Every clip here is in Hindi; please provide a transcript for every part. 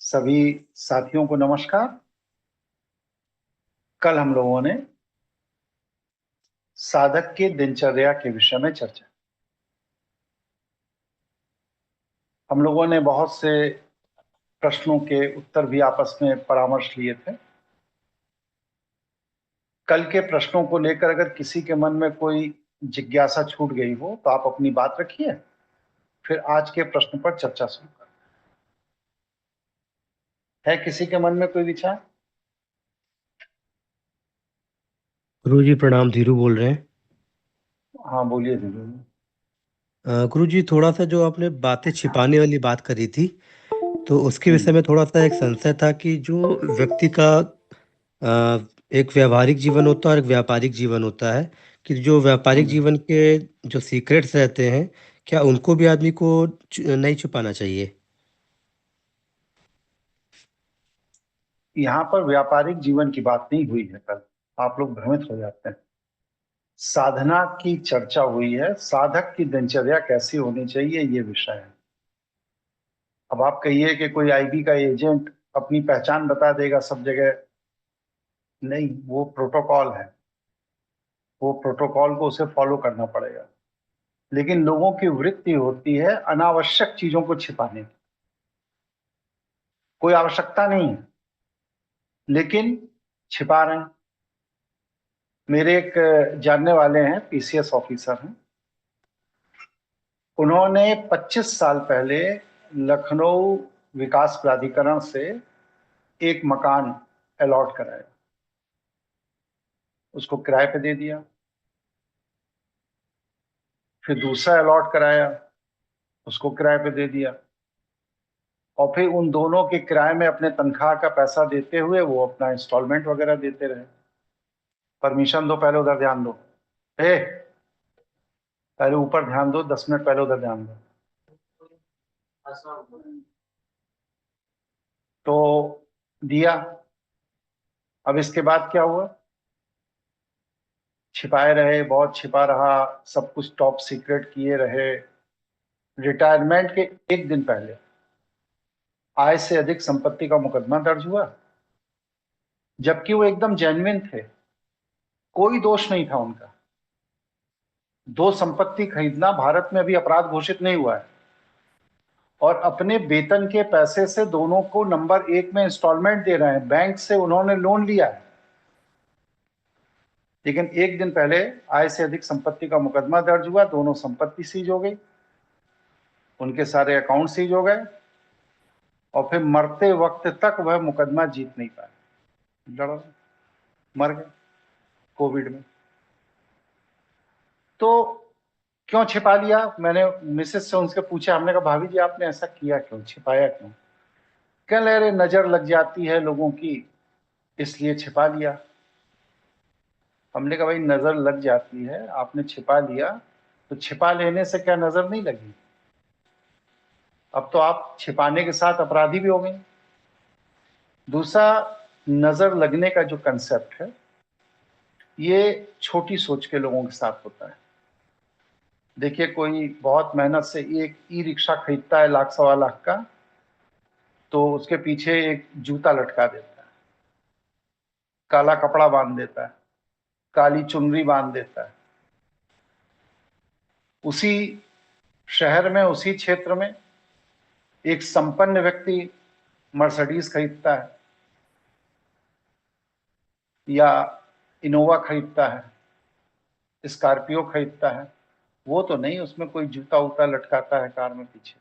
सभी साथियों को नमस्कार। कल हम लोगों ने साधक के दिनचर्या के विषय में चर्चा। हम लोगों ने बहुत से प्रश्नों के उत्तर भी आपस में परामर्श लिए थे। कल के प्रश्नों को लेकर अगर किसी के मन में कोई जिज्ञासा छूट गई हो तो आप अपनी बात रखिए, फिर आज के प्रश्न पर चर्चा शुरू करें। है किसी के मन में कोई विचार? गुरु जी प्रणाम। धीरू बोल रहे हैं। हाँ, बोलिए धीरू जी। गुरु जी, थोड़ा सा जो आपने बातें छिपाने वाली बात करी थी, तो उसके विषय में थोड़ा सा एक संशय था कि जो व्यक्ति का एक व्यवहारिक जीवन होता है और एक व्यापारिक जीवन होता है, कि जो व्यापारिक हम्म, जीवन के जो सीक्रेट्स रहते हैं, क्या उनको भी आदमी को नहीं छुपाना चाहिए? यहाँ पर व्यापारिक जीवन की बात नहीं हुई है। कल आप लोग भ्रमित हो जाते हैं। साधना की चर्चा हुई है, साधक की दिनचर्या कैसी होनी चाहिए ये विषय है। अब आप कहिए कि कोई आईबी का एजेंट अपनी पहचान बता देगा सब जगह, नहीं, वो प्रोटोकॉल है। वो प्रोटोकॉल को उसे फॉलो करना पड़ेगा। लेकिन लोगों की वृत्ति होती है अनावश्यक चीजों को छिपाने की। कोई आवश्यकता नहीं है लेकिन छिपा रहे हैं। मेरे एक जानने वाले हैं, पीसीएस ऑफिसर हैं। उन्होंने 25 साल पहले लखनऊ विकास प्राधिकरण से एक मकान अलॉट कराया, उसको किराए पे दे दिया। फिर दूसरा अलॉट कराया, उसको किराए पे दे दिया। और फिर उन दोनों के किराए में अपने तनख्वाह का पैसा देते हुए वो अपना इंस्टॉलमेंट वगैरह देते रहे। परमिशन दो, पहले उधर ध्यान दो। ए, पहले ऊपर ध्यान दो, 10 मिनट पहले उधर ध्यान दो। तो दिया। अब इसके बाद क्या हुआ? छिपाए रहे, बहुत छिपा रहा, सब कुछ टॉप सीक्रेट किए रहे। रिटायरमेंट के एक दिन पहले आय से अधिक संपत्ति का मुकदमा दर्ज हुआ, जबकि वो एकदम जेन्युइन थे, कोई दोष नहीं था उनका। दो संपत्ति खरीदना भारत में अभी अपराध घोषित नहीं हुआ है। और अपने वेतन के पैसे से दोनों को नंबर 1 में इंस्टॉलमेंट दे रहे हैं, बैंक से उन्होंने लोन लिया है। लेकिन एक दिन पहले आय से अधिक संपत्ति का मुकदमा दर्ज हुआ, दोनों संपत्ति सीज हो गई, उनके सारे अकाउंट सीज हो गए। और फिर मरते वक्त तक वह मुकदमा जीत नहीं पाए, लड़ा, मर गए कोविड में। तो क्यों छिपा लिया? मैंने मिसेस से उनसे पूछा, हमने कहा भाभी जी आपने ऐसा किया क्यों, छिपाया क्यों? कह रहे नजर लग जाती है लोगों की, इसलिए छिपा लिया। हमने कहा भाई नजर लग जाती है, आपने छिपा लिया, तो छिपा लेने से क्या नजर नहीं लगी? अब तो आप छिपाने के साथ अपराधी भी हो गए। दूसरा, नजर लगने का जो कंसेप्ट है, ये छोटी सोच के लोगों के साथ होता है। देखिए, कोई बहुत मेहनत से एक ई रिक्शा खरीदता है 1,00,000 सवा लाख का, तो उसके पीछे एक जूता लटका देता है, काला कपड़ा बांध देता है, काली चुनरी बांध देता है। उसी शहर में, उसी क्षेत्र में एक संपन्न व्यक्ति मर्सिडीज खरीदता है या इनोवा खरीदता है, स्कॉर्पियो खरीदता है, वो तो नहीं उसमें कोई जूता उता लटकाता है कार में पीछे।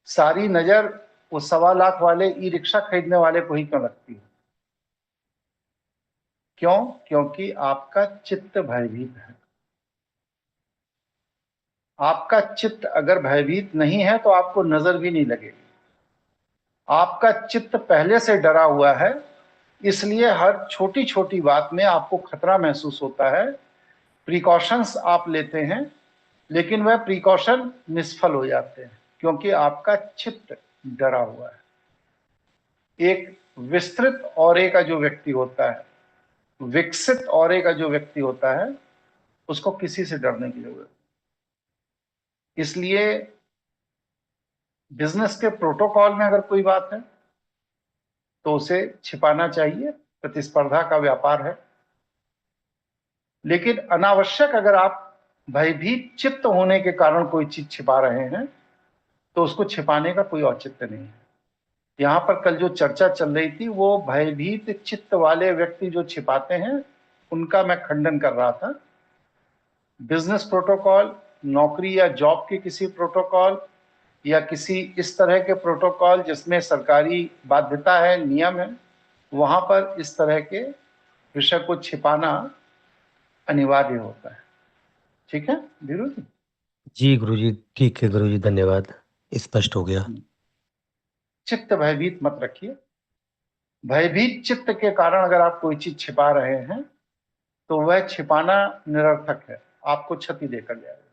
सारी नजर वो 1,00,000 वाले ई रिक्शा खरीदने वाले को ही क्यों लगती है? क्यों? क्योंकि आपका चित्त भयभीत है। आपका चित्त अगर भयभीत नहीं है तो आपको नजर भी नहीं लगेगी। आपका चित्त पहले से डरा हुआ है, इसलिए हर छोटी छोटी बात में आपको खतरा महसूस होता है। प्रिकॉशंस आप लेते हैं, लेकिन वह प्रिकॉशन निष्फल हो जाते हैं, क्योंकि आपका चित्त डरा हुआ है। एक विस्तृत औरे का जो व्यक्ति होता है, विकसित औरे का जो व्यक्ति होता है, उसको किसी से डरने की जरूरत नहीं। इसलिए बिजनेस के प्रोटोकॉल में अगर कोई बात है तो उसे छिपाना चाहिए, प्रतिस्पर्धा का व्यापार है। लेकिन अनावश्यक अगर आप भयभीत चित्त होने के कारण कोई चीज छिपा रहे हैं तो उसको छिपाने का कोई औचित्य नहीं है। यहां पर कल जो चर्चा चल रही थी वो भयभीत चित्त वाले व्यक्ति जो छिपाते हैं उनका मैं खंडन कर रहा था। बिजनेस प्रोटोकॉल, नौकरी या जॉब के किसी प्रोटोकॉल या किसी इस तरह के प्रोटोकॉल जिसमें सरकारी बाध्यता है, नियम है, वहां पर इस तरह के विषय को छिपाना अनिवार्य होता है। ठीक है धीरू जी? जी गुरुजी, ठीक है गुरुजी, धन्यवाद, स्पष्ट हो गया। चित्त भयभीत मत रखिए। भयभीत चित्त के कारण अगर आप कोई चीज छिपा रहे हैं तो वह छिपाना निरर्थक है, आपको क्षति देकर जाएगा।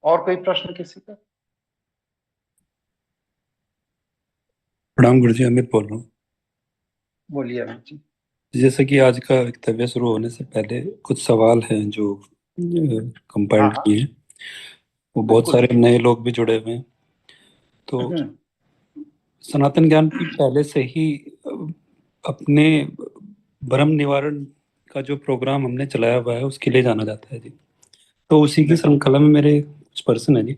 और कोई प्रश्न किसी का? प्रणाम गुरु जी, अमित बोल रहा हूँ। बोलिए अमित जी। जैसे कि आज का वक्तव्य शुरू होने से पहले कुछ सवाल हैं जो हाँ कंपाइल्ड हाँ किए हैं। वो बहुत बिल्कुल। सारे नए लोग भी जुड़े हुए हैं। तो हम्म, सनातन ज्ञान भी पहले से ही अपने भ्रम निवारण का जो प्रोग्राम हमने चलाया हुआ है उसके लिए जाना जाता है जी। तो उसी की बिल्कुल श्रृंखला में मेरे कुछ प्रश्न है जी।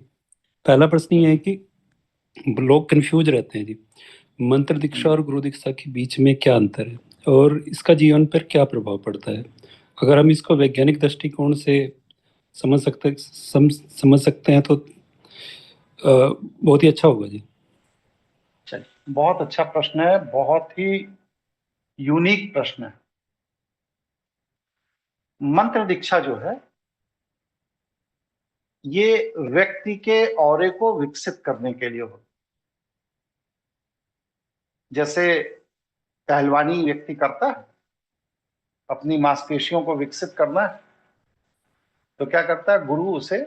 पहला प्रश्न ये है कि लोग कंफ्यूज रहते हैं जी, मंत्र दीक्षा और गुरु दीक्षा के बीच में क्या अंतर है और इसका जीवन पर क्या प्रभाव पड़ता है। अगर हम इसको वैज्ञानिक दृष्टिकोण से समझ सकते हैं तो बहुत ही अच्छा होगा जी। चलिए, बहुत अच्छा प्रश्न है, बहुत ही यूनिक प्रश्न है। मंत्र दीक्षा जो है ये व्यक्ति के ऑरे को विकसित करने के लिए होती। जैसे पहलवानी व्यक्ति करता है, अपनी मांसपेशियों को विकसित करना है तो क्या करता है, गुरु उसे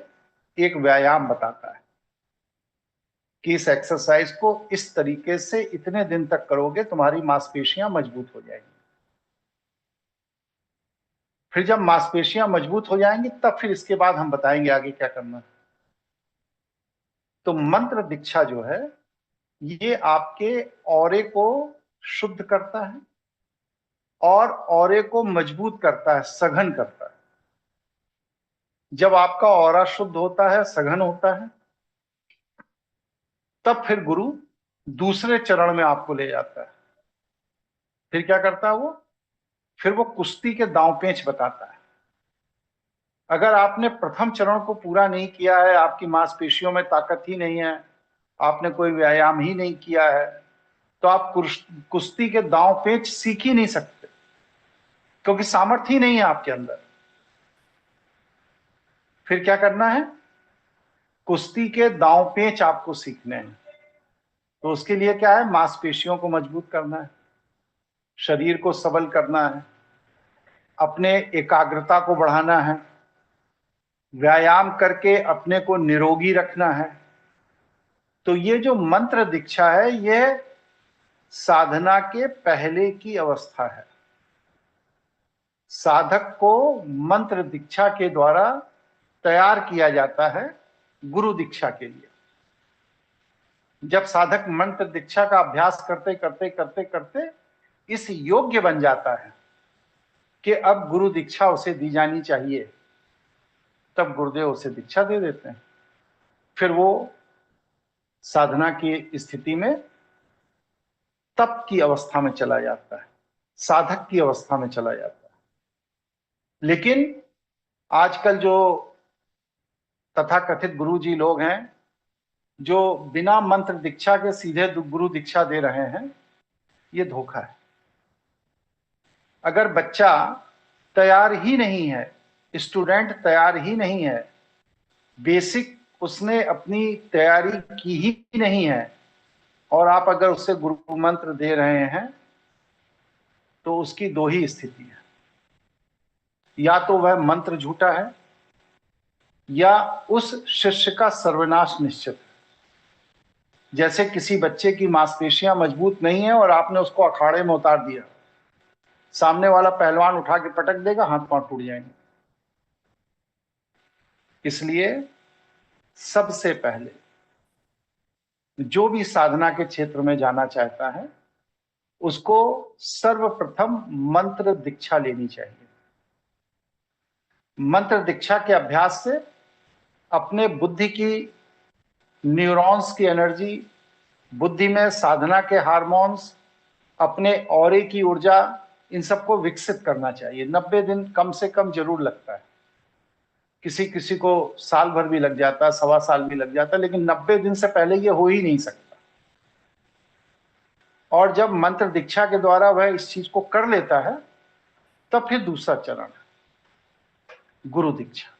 एक व्यायाम बताता है कि इस एक्सरसाइज को इस तरीके से इतने दिन तक करोगे तुम्हारी मांसपेशियां मजबूत हो जाएंगी। फिर जब मांसपेशियां मजबूत हो जाएंगी तब फिर इसके बाद हम बताएंगे आगे क्या करना है। तो मंत्र दीक्षा जो है ये आपके ऑरे को शुद्ध करता है और ऑरे को मजबूत करता है, सघन करता है। जब आपका ऑरा शुद्ध होता है, सघन होता है, तब फिर गुरु दूसरे चरण में आपको ले जाता है। फिर क्या करता है वो? फिर वो कुश्ती के दांव पेच बताता है। अगर आपने प्रथम चरण को पूरा नहीं किया है, आपकी मांसपेशियों में ताकत ही नहीं है, आपने कोई व्यायाम ही नहीं किया है, तो आप कुश्ती के दांव पेच सीख ही नहीं सकते, क्योंकि सामर्थ्य ही नहीं है आपके अंदर। फिर क्या करना है? कुश्ती के दांव पेच आपको सीखने हैं। तो उसके लिए क्या है? मांसपेशियों को मजबूत करना है, शरीर को सबल करना है, अपने एकाग्रता को बढ़ाना है, व्यायाम करके अपने को निरोगी रखना है। तो ये जो मंत्र दीक्षा है यह साधना के पहले की अवस्था है। साधक को मंत्र दीक्षा के द्वारा तैयार किया जाता है गुरु दीक्षा के लिए। जब साधक मंत्र दीक्षा का अभ्यास करते करते करते करते इस योग्य बन जाता है कि अब गुरु दीक्षा उसे दी जानी चाहिए, तब गुरुदेव उसे दीक्षा दे देते हैं। फिर वो साधना की स्थिति में तप की अवस्था में चला जाता है, साधक की अवस्था में चला जाता है। लेकिन आजकल जो तथाकथित गुरुजी लोग हैं जो बिना मंत्र दीक्षा के सीधे गुरु दीक्षा दे रहे हैं, ये धोखा है। अगर बच्चा तैयार ही नहीं है, स्टूडेंट तैयार ही नहीं है, बेसिक उसने अपनी तैयारी की ही नहीं है, और आप अगर उससे गुरु मंत्र दे रहे हैं तो उसकी दो ही स्थिति है, या तो वह मंत्र झूठा है या उस शिष्य का सर्वनाश निश्चित है। जैसे किसी बच्चे की मांसपेशियां मजबूत नहीं है और आपने उसको अखाड़े में उतार दिया, सामने वाला पहलवान उठा के पटक देगा, हाथ पांव टूट जाएंगे। इसलिए सबसे पहले जो भी साधना के क्षेत्र में जाना चाहता है उसको सर्वप्रथम मंत्र दीक्षा लेनी चाहिए। मंत्र दीक्षा के अभ्यास से अपने बुद्धि की न्यूरॉन्स की एनर्जी, बुद्धि में साधना के हार्मोन्स, अपने ऑरे की ऊर्जा, इन सबको विकसित करना चाहिए। 90 दिन कम से कम जरूर लगता है, किसी किसी को साल भर भी लग जाता है, 1.25 साल भी लग जाता है, लेकिन 90 दिन से पहले ये हो ही नहीं सकता। और जब मंत्र दीक्षा के द्वारा वह इस चीज को कर लेता है तब फिर दूसरा चरण है गुरु दीक्षा।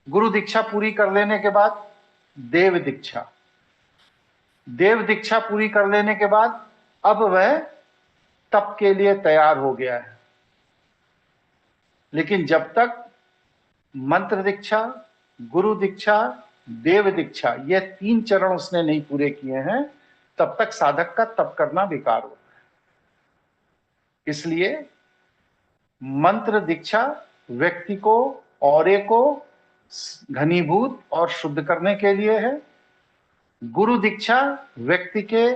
गुरु दीक्षा पूरी कर लेने के बाद देव दीक्षा। देव दीक्षा पूरी कर लेने के बाद अब वह तप के लिए तैयार हो गया है। लेकिन जब तक मंत्र दीक्षा, गुरु दीक्षा, देव दीक्षा, ये 3 चरण उसने नहीं पूरे किए हैं, तब तक साधक का तप करना बेकार होता है। इसलिए मंत्र दीक्षा व्यक्ति को, औरे को घनीभूत और शुद्ध करने के लिए है। गुरु दीक्षा व्यक्ति के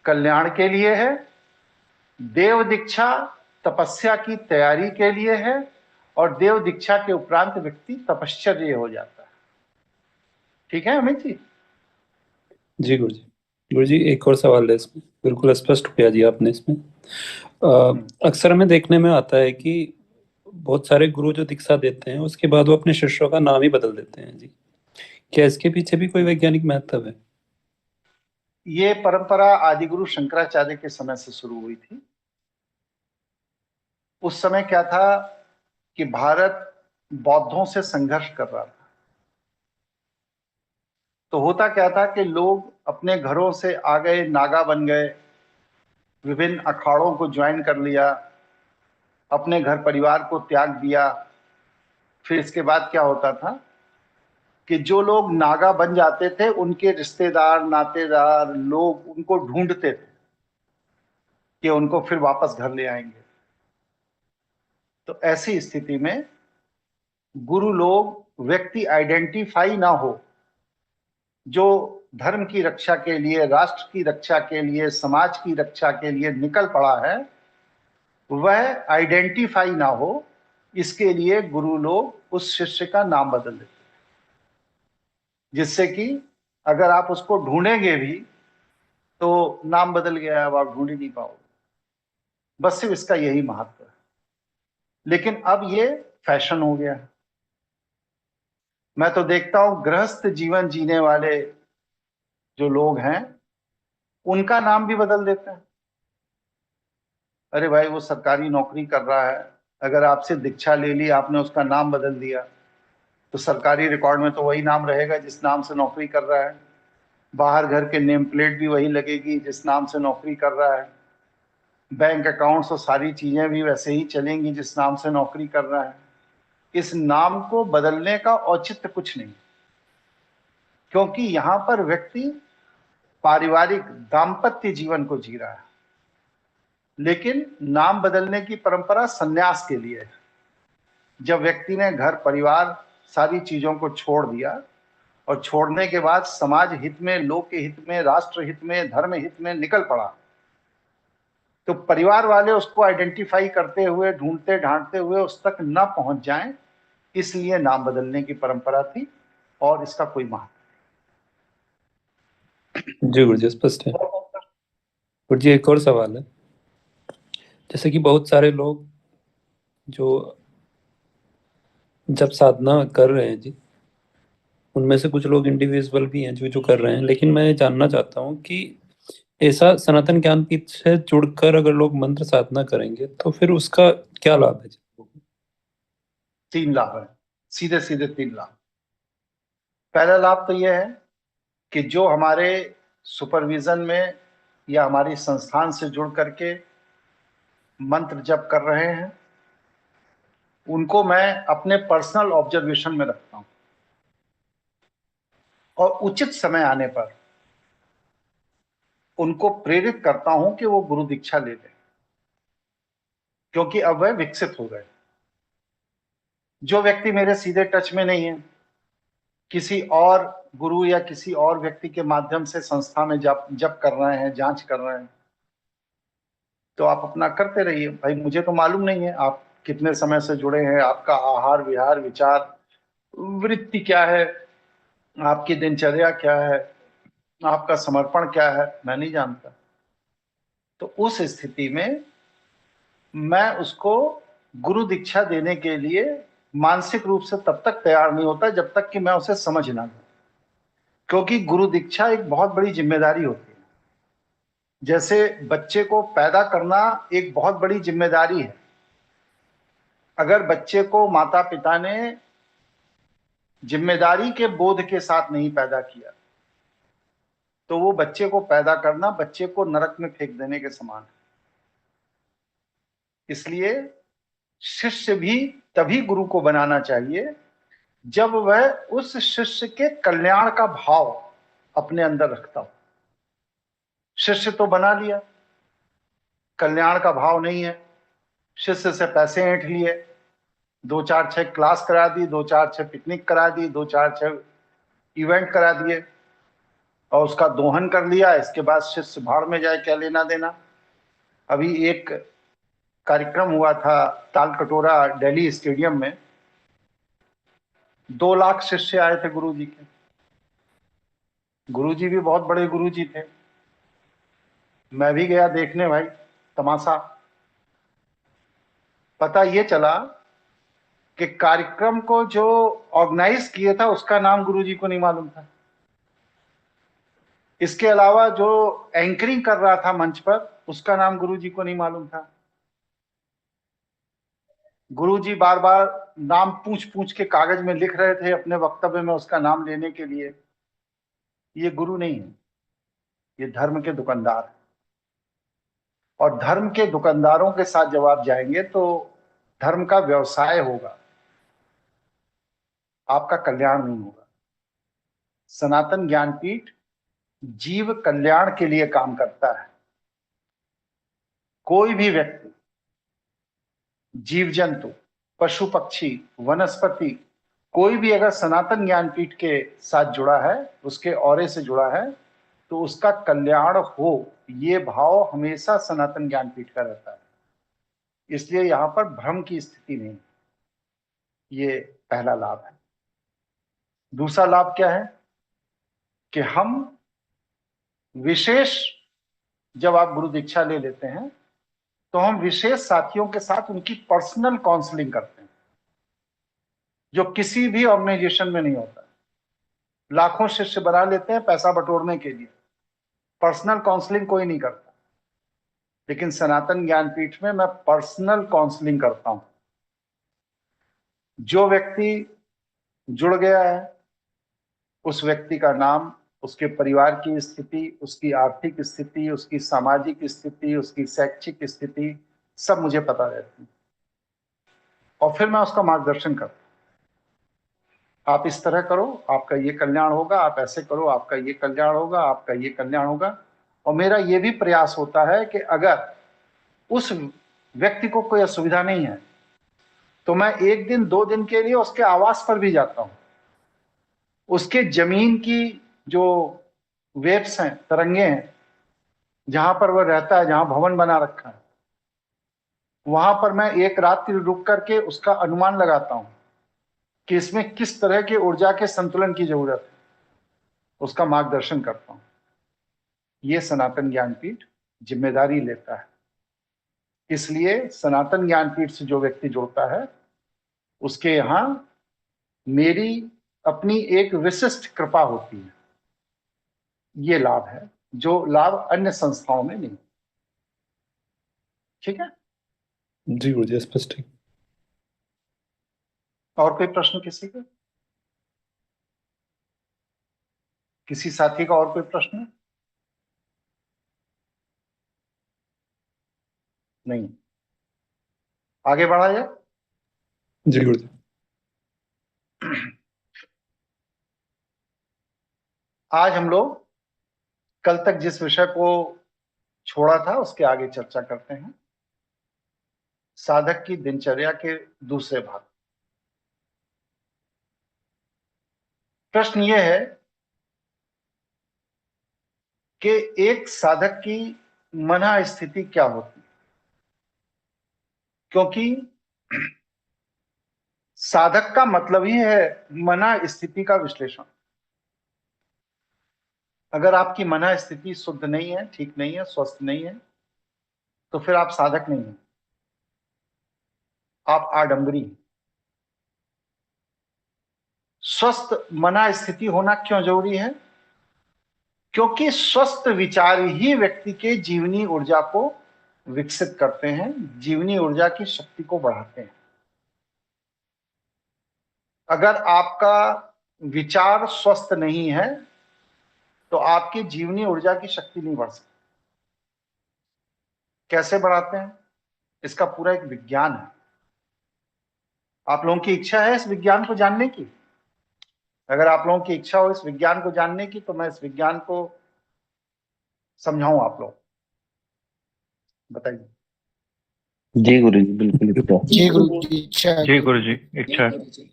कल्याण के लिए है। देव दीक्षा तपस्या की तैयारी के लिए है। और देव दीक्षा के उपरांत व्यक्ति तपश्चर्य हो जाता है। ठीक है अमित जी? जी गुरु जी। गुरु जी एक और सवाल है इसमें, बिल्कुल स्पष्ट किया जी आपने इसमें। अक्सर हमें देखने में आता है कि बहुत सारे गुरु जो दीक्षा देते हैं उसके बाद वो अपने शिष्यों का नाम ही बदल देते हैं जी। क्या इसके पीछे भी कोई वैज्ञानिक महत्व है? ये परंपरा आदिगुरु शंकराचार्य के समय से शुरू हुई थी। उस समय क्या था कि भारत बौद्धों से संघर्ष कर रहा था। तो होता क्या था कि लोग अपने घरों से आ गए, नागा बन गए, विभिन्न अखाड़ों को ज्वाइन कर लिया, अपने घर परिवार को त्याग दिया। फिर इसके बाद क्या होता था कि जो लोग नागा बन जाते थे उनके रिश्तेदार, नातेदार लोग उनको ढूंढते थे कि उनको फिर वापस घर ले आएंगे। तो ऐसी स्थिति में गुरु लोग, व्यक्ति आइडेंटिफाई ना हो, जो धर्म की रक्षा के लिए, राष्ट्र की रक्षा के लिए, समाज की रक्षा के लिए निकल पड़ा है, वह आइडेंटिफाई ना हो, इसके लिए गुरु लोग उस शिष्य का नाम बदल देते हैं, जिससे कि अगर आप उसको ढूंढेंगे भी तो नाम बदल गया, अब आप ढूंढ ही नहीं पाओगे। बस सिर्फ इसका यही महत्व है। लेकिन अब ये फैशन हो गया है। मैं तो देखता हूं गृहस्थ जीवन जीने वाले जो लोग हैं उनका नाम भी बदल देते हैं। अरे भाई वो सरकारी नौकरी कर रहा है, अगर आपसे दीक्षा ले ली, आपने उसका नाम बदल दिया, तो सरकारी रिकॉर्ड में तो वही नाम रहेगा जिस नाम से नौकरी कर रहा है। बाहर घर के नेम प्लेट भी वही लगेगी जिस नाम से नौकरी कर रहा है। बैंक अकाउंट्स और सारी चीजें भी वैसे ही चलेंगी जिस नाम से नौकरी कर रहा है। इस नाम को बदलने का औचित्य कुछ नहीं, क्योंकि यहां पर व्यक्ति पारिवारिक दाम्पत्य जीवन को जी रहा है। लेकिन नाम बदलने की परंपरा सन्यास के लिए है। जब व्यक्ति ने घर परिवार सारी चीजों को छोड़ दिया और छोड़ने के बाद समाज हित में, लोक के हित में, राष्ट्र हित में, धर्म हित में निकल पड़ा, तो परिवार वाले उसको आइडेंटिफाई करते हुए, ढूंढते ढांढते हुए उस तक न पहुंच जाएं, इसलिए नाम बदलने की परंपरा थी। और इसका कोई महत्व जी गुरु जी स्पष्ट है। गुरु जी एक और सवाल है, जैसे कि बहुत सारे लोग जो जब साधना कर रहे हैं जी, उनमें से कुछ लोग इंडिविजुअल भी हैं जो कर रहे हैं, लेकिन मैं जानना चाहता हूँ कि ऐसा सनातन ज्ञानपीठ से जुड़कर अगर लोग मंत्र साधना करेंगे तो फिर उसका क्या लाभ है जी? 3 लाभ है, सीधे सीधे 3 लाभ। पहला लाभ तो यह है कि जो हमारे सुपरविजन में या हमारी संस्थान से जुड़ करके मंत्र जप कर रहे हैं, उनको मैं अपने पर्सनल ऑब्जर्वेशन में रखता हूं और उचित समय आने पर उनको प्रेरित करता हूं कि वो गुरु दीक्षा ले लें, क्योंकि अब वह विकसित हो गए। जो व्यक्ति मेरे सीधे टच में नहीं है, किसी और गुरु या किसी और व्यक्ति के माध्यम से संस्था में जप कर रहे हैं, जांच कर रहे हैं, तो आप अपना करते रहिए। भाई मुझे तो मालूम नहीं है आप कितने समय से जुड़े हैं, आपका आहार विहार विचार वृत्ति क्या है, आपकी दिनचर्या क्या है, आपका समर्पण क्या है, मैं नहीं जानता। तो उस स्थिति में मैं उसको गुरु दीक्षा देने के लिए मानसिक रूप से तब तक तैयार नहीं होता जब तक कि मैं उसे समझ ना लूं, क्योंकि गुरु दीक्षा एक बहुत बड़ी जिम्मेदारी होती है। जैसे बच्चे को पैदा करना एक बहुत बड़ी जिम्मेदारी है। अगर बच्चे को माता पिता ने जिम्मेदारी के बोध के साथ नहीं पैदा किया तो वो बच्चे को पैदा करना बच्चे को नरक में फेंक देने के समान है। इसलिए शिष्य भी तभी गुरु को बनाना चाहिए जब वह उस शिष्य के कल्याण का भाव अपने अंदर रखता हो। शिष्य तो बना लिया, कल्याण का भाव नहीं है, शिष्य से पैसे ऐंठ लिए, 2-4-6 क्लास करा दी, 2-4-6 पिकनिक करा दी, 2-4-6 इवेंट करा दिए और उसका दोहन कर लिया। इसके बाद शिष्य भाड़ में जाए, क्या लेना देना। अभी एक कार्यक्रम हुआ था ताल कटोरा दिल्ली स्टेडियम में, 2 लाख शिष्य आए थे गुरुजी के। गुरुजी भी बहुत बड़े गुरुजी थे, मैं भी गया देखने भाई तमाशा। पता ये चला कि कार्यक्रम को जो ऑर्गेनाइज किया था उसका नाम गुरुजी को नहीं मालूम था। इसके अलावा जो एंकरिंग कर रहा था मंच पर उसका नाम गुरुजी को नहीं मालूम था। गुरुजी बार बार नाम पूछ पूछ के कागज में लिख रहे थे अपने वक्तव्य में उसका नाम लेने के लिए। ये गुरु नहीं है, ये धर्म के दुकानदार है। और धर्म के दुकानदारों के साथ जब आप जाएंगे तो धर्म का व्यवसाय होगा, आपका कल्याण नहीं होगा। सनातन ज्ञानपीठ जीव कल्याण के लिए काम करता है। कोई भी व्यक्ति, जीव जंतु, पशु पक्षी, वनस्पति, कोई भी अगर सनातन ज्ञानपीठ के साथ जुड़ा है, उसके औरे से जुड़ा है, तो उसका कल्याण हो, ये भाव हमेशा सनातन ज्ञानपीठ का रहता है। इसलिए यहां पर भ्रम की स्थिति नहीं। ये पहला लाभ है। दूसरा लाभ क्या है कि हम विशेष, जब आप गुरु दीक्षा ले लेते हैं तो हम विशेष साथियों के साथ उनकी पर्सनल काउंसलिंग करते हैं, जो किसी भी ऑर्गेनाइजेशन में नहीं होता। लाखों शिष्य बना लेते हैं पैसा बटोरने के लिए, पर्सनल काउंसलिंग कोई नहीं करता। लेकिन सनातन ज्ञानपीठ में मैं पर्सनल काउंसलिंग करता हूं। जो व्यक्ति जुड़ गया है उस व्यक्ति का नाम, उसके परिवार की स्थिति, उसकी आर्थिक स्थिति, उसकी सामाजिक स्थिति, उसकी शैक्षिक स्थिति सब मुझे पता रहती है और फिर मैं उसका मार्गदर्शन करता हूं। आप इस तरह करो, आपका ये कल्याण होगा, आप ऐसे करो, आपका ये कल्याण होगा, आपका ये कल्याण होगा। और मेरा ये भी प्रयास होता है कि अगर उस व्यक्ति को कोई असुविधा नहीं है तो मैं 1 दिन 2 दिन के लिए उसके आवास पर भी जाता हूं। उसके जमीन की जो वेव्स हैं, तरंगे हैं, जहां पर वह रहता है, जहां भवन बना रखा है, वहां पर मैं एक रात्रि रुक करके उसका अनुमान लगाता हूं कि इसमें किस तरह के ऊर्जा के संतुलन की जरूरत है, उसका मार्गदर्शन करता हूं। ये सनातन ज्ञानपीठ जिम्मेदारी लेता है। इसलिए सनातन ज्ञानपीठ से जो व्यक्ति जुड़ता है उसके यहां मेरी अपनी एक विशिष्ट कृपा होती है। ये लाभ है जो लाभ अन्य संस्थाओं में नहीं। ठीक है, जी गुरुजी, स्पष्ट है। और कोई प्रश्न किसी का, किसी साथी का और कोई प्रश्न? नहीं, आगे बढ़ा जाए। जी गुरुजी। आज हम लोग कल तक जिस विषय को छोड़ा था उसके आगे चर्चा करते हैं, साधक की दिनचर्या के दूसरे भाग। प्रश्न यह है कि एक साधक की मन स्थिति क्या होती है, क्योंकि साधक का मतलब ही है मन स्थिति का विश्लेषण। अगर आपकी मन स्थिति शुद्ध नहीं है, ठीक नहीं है, स्वस्थ नहीं है, तो फिर आप साधक नहीं हैं, आप आडंबरी हैं। स्वस्थ मन स्थिति होना क्यों जरूरी है? क्योंकि स्वस्थ विचार ही व्यक्ति के जीवनी ऊर्जा को विकसित करते हैं, जीवनी ऊर्जा की शक्ति को बढ़ाते हैं। अगर आपका विचार स्वस्थ नहीं है तो आपकी जीवनी ऊर्जा की शक्ति नहीं बढ़ सकती। कैसे बढ़ाते हैं, इसका पूरा एक विज्ञान है। आप लोगों की इच्छा है इस विज्ञान को जानने की? अगर आप लोगों की इच्छा हो इस विज्ञान को जानने की तो मैं इस विज्ञान को समझाऊं आप लोग, बताइए। जी गुरु जी, बिल्कुल इच्छा। जी गुरु जी, इच्छा है। जी गुरु जी, इच्छा है।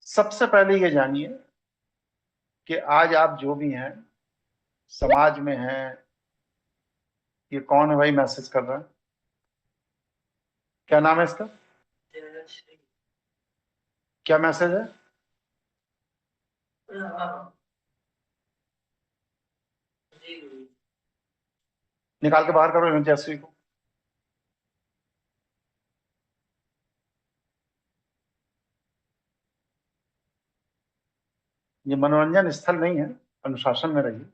सबसे पहले ये जानिए कि आज आप जो भी हैं, समाज में हैं, ये कौन है भाई मैसेज कर रहा है? क्या नाम है इसका? क्या मैसेज है? निकाल के बाहर करो जयश्री को। ये मनोरंजन स्थल नहीं है, अनुशासन में रहिए।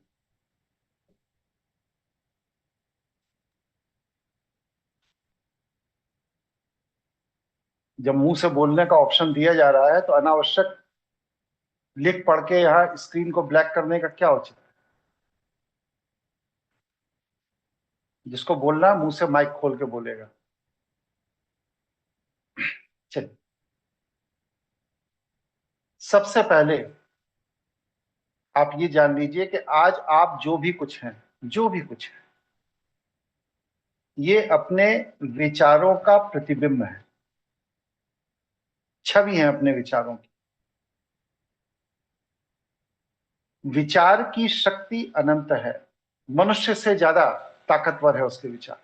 जब मुंह से बोलने का ऑप्शन दिया जा रहा है तो अनावश्यक लिख पढ़ के यहाँ स्क्रीन को ब्लैक करने का क्या उचित है? जिसको बोलना है मुंह से माइक खोल के बोलेगा। चलिए, सबसे पहले आप ये जान लीजिए कि आज आप जो भी कुछ हैं, जो भी कुछ है, ये अपने विचारों का प्रतिबिंब है, छवि है अपने विचारों की। विचार की शक्ति अनंत है, मनुष्य से ज्यादा ताकतवर है उसके विचार,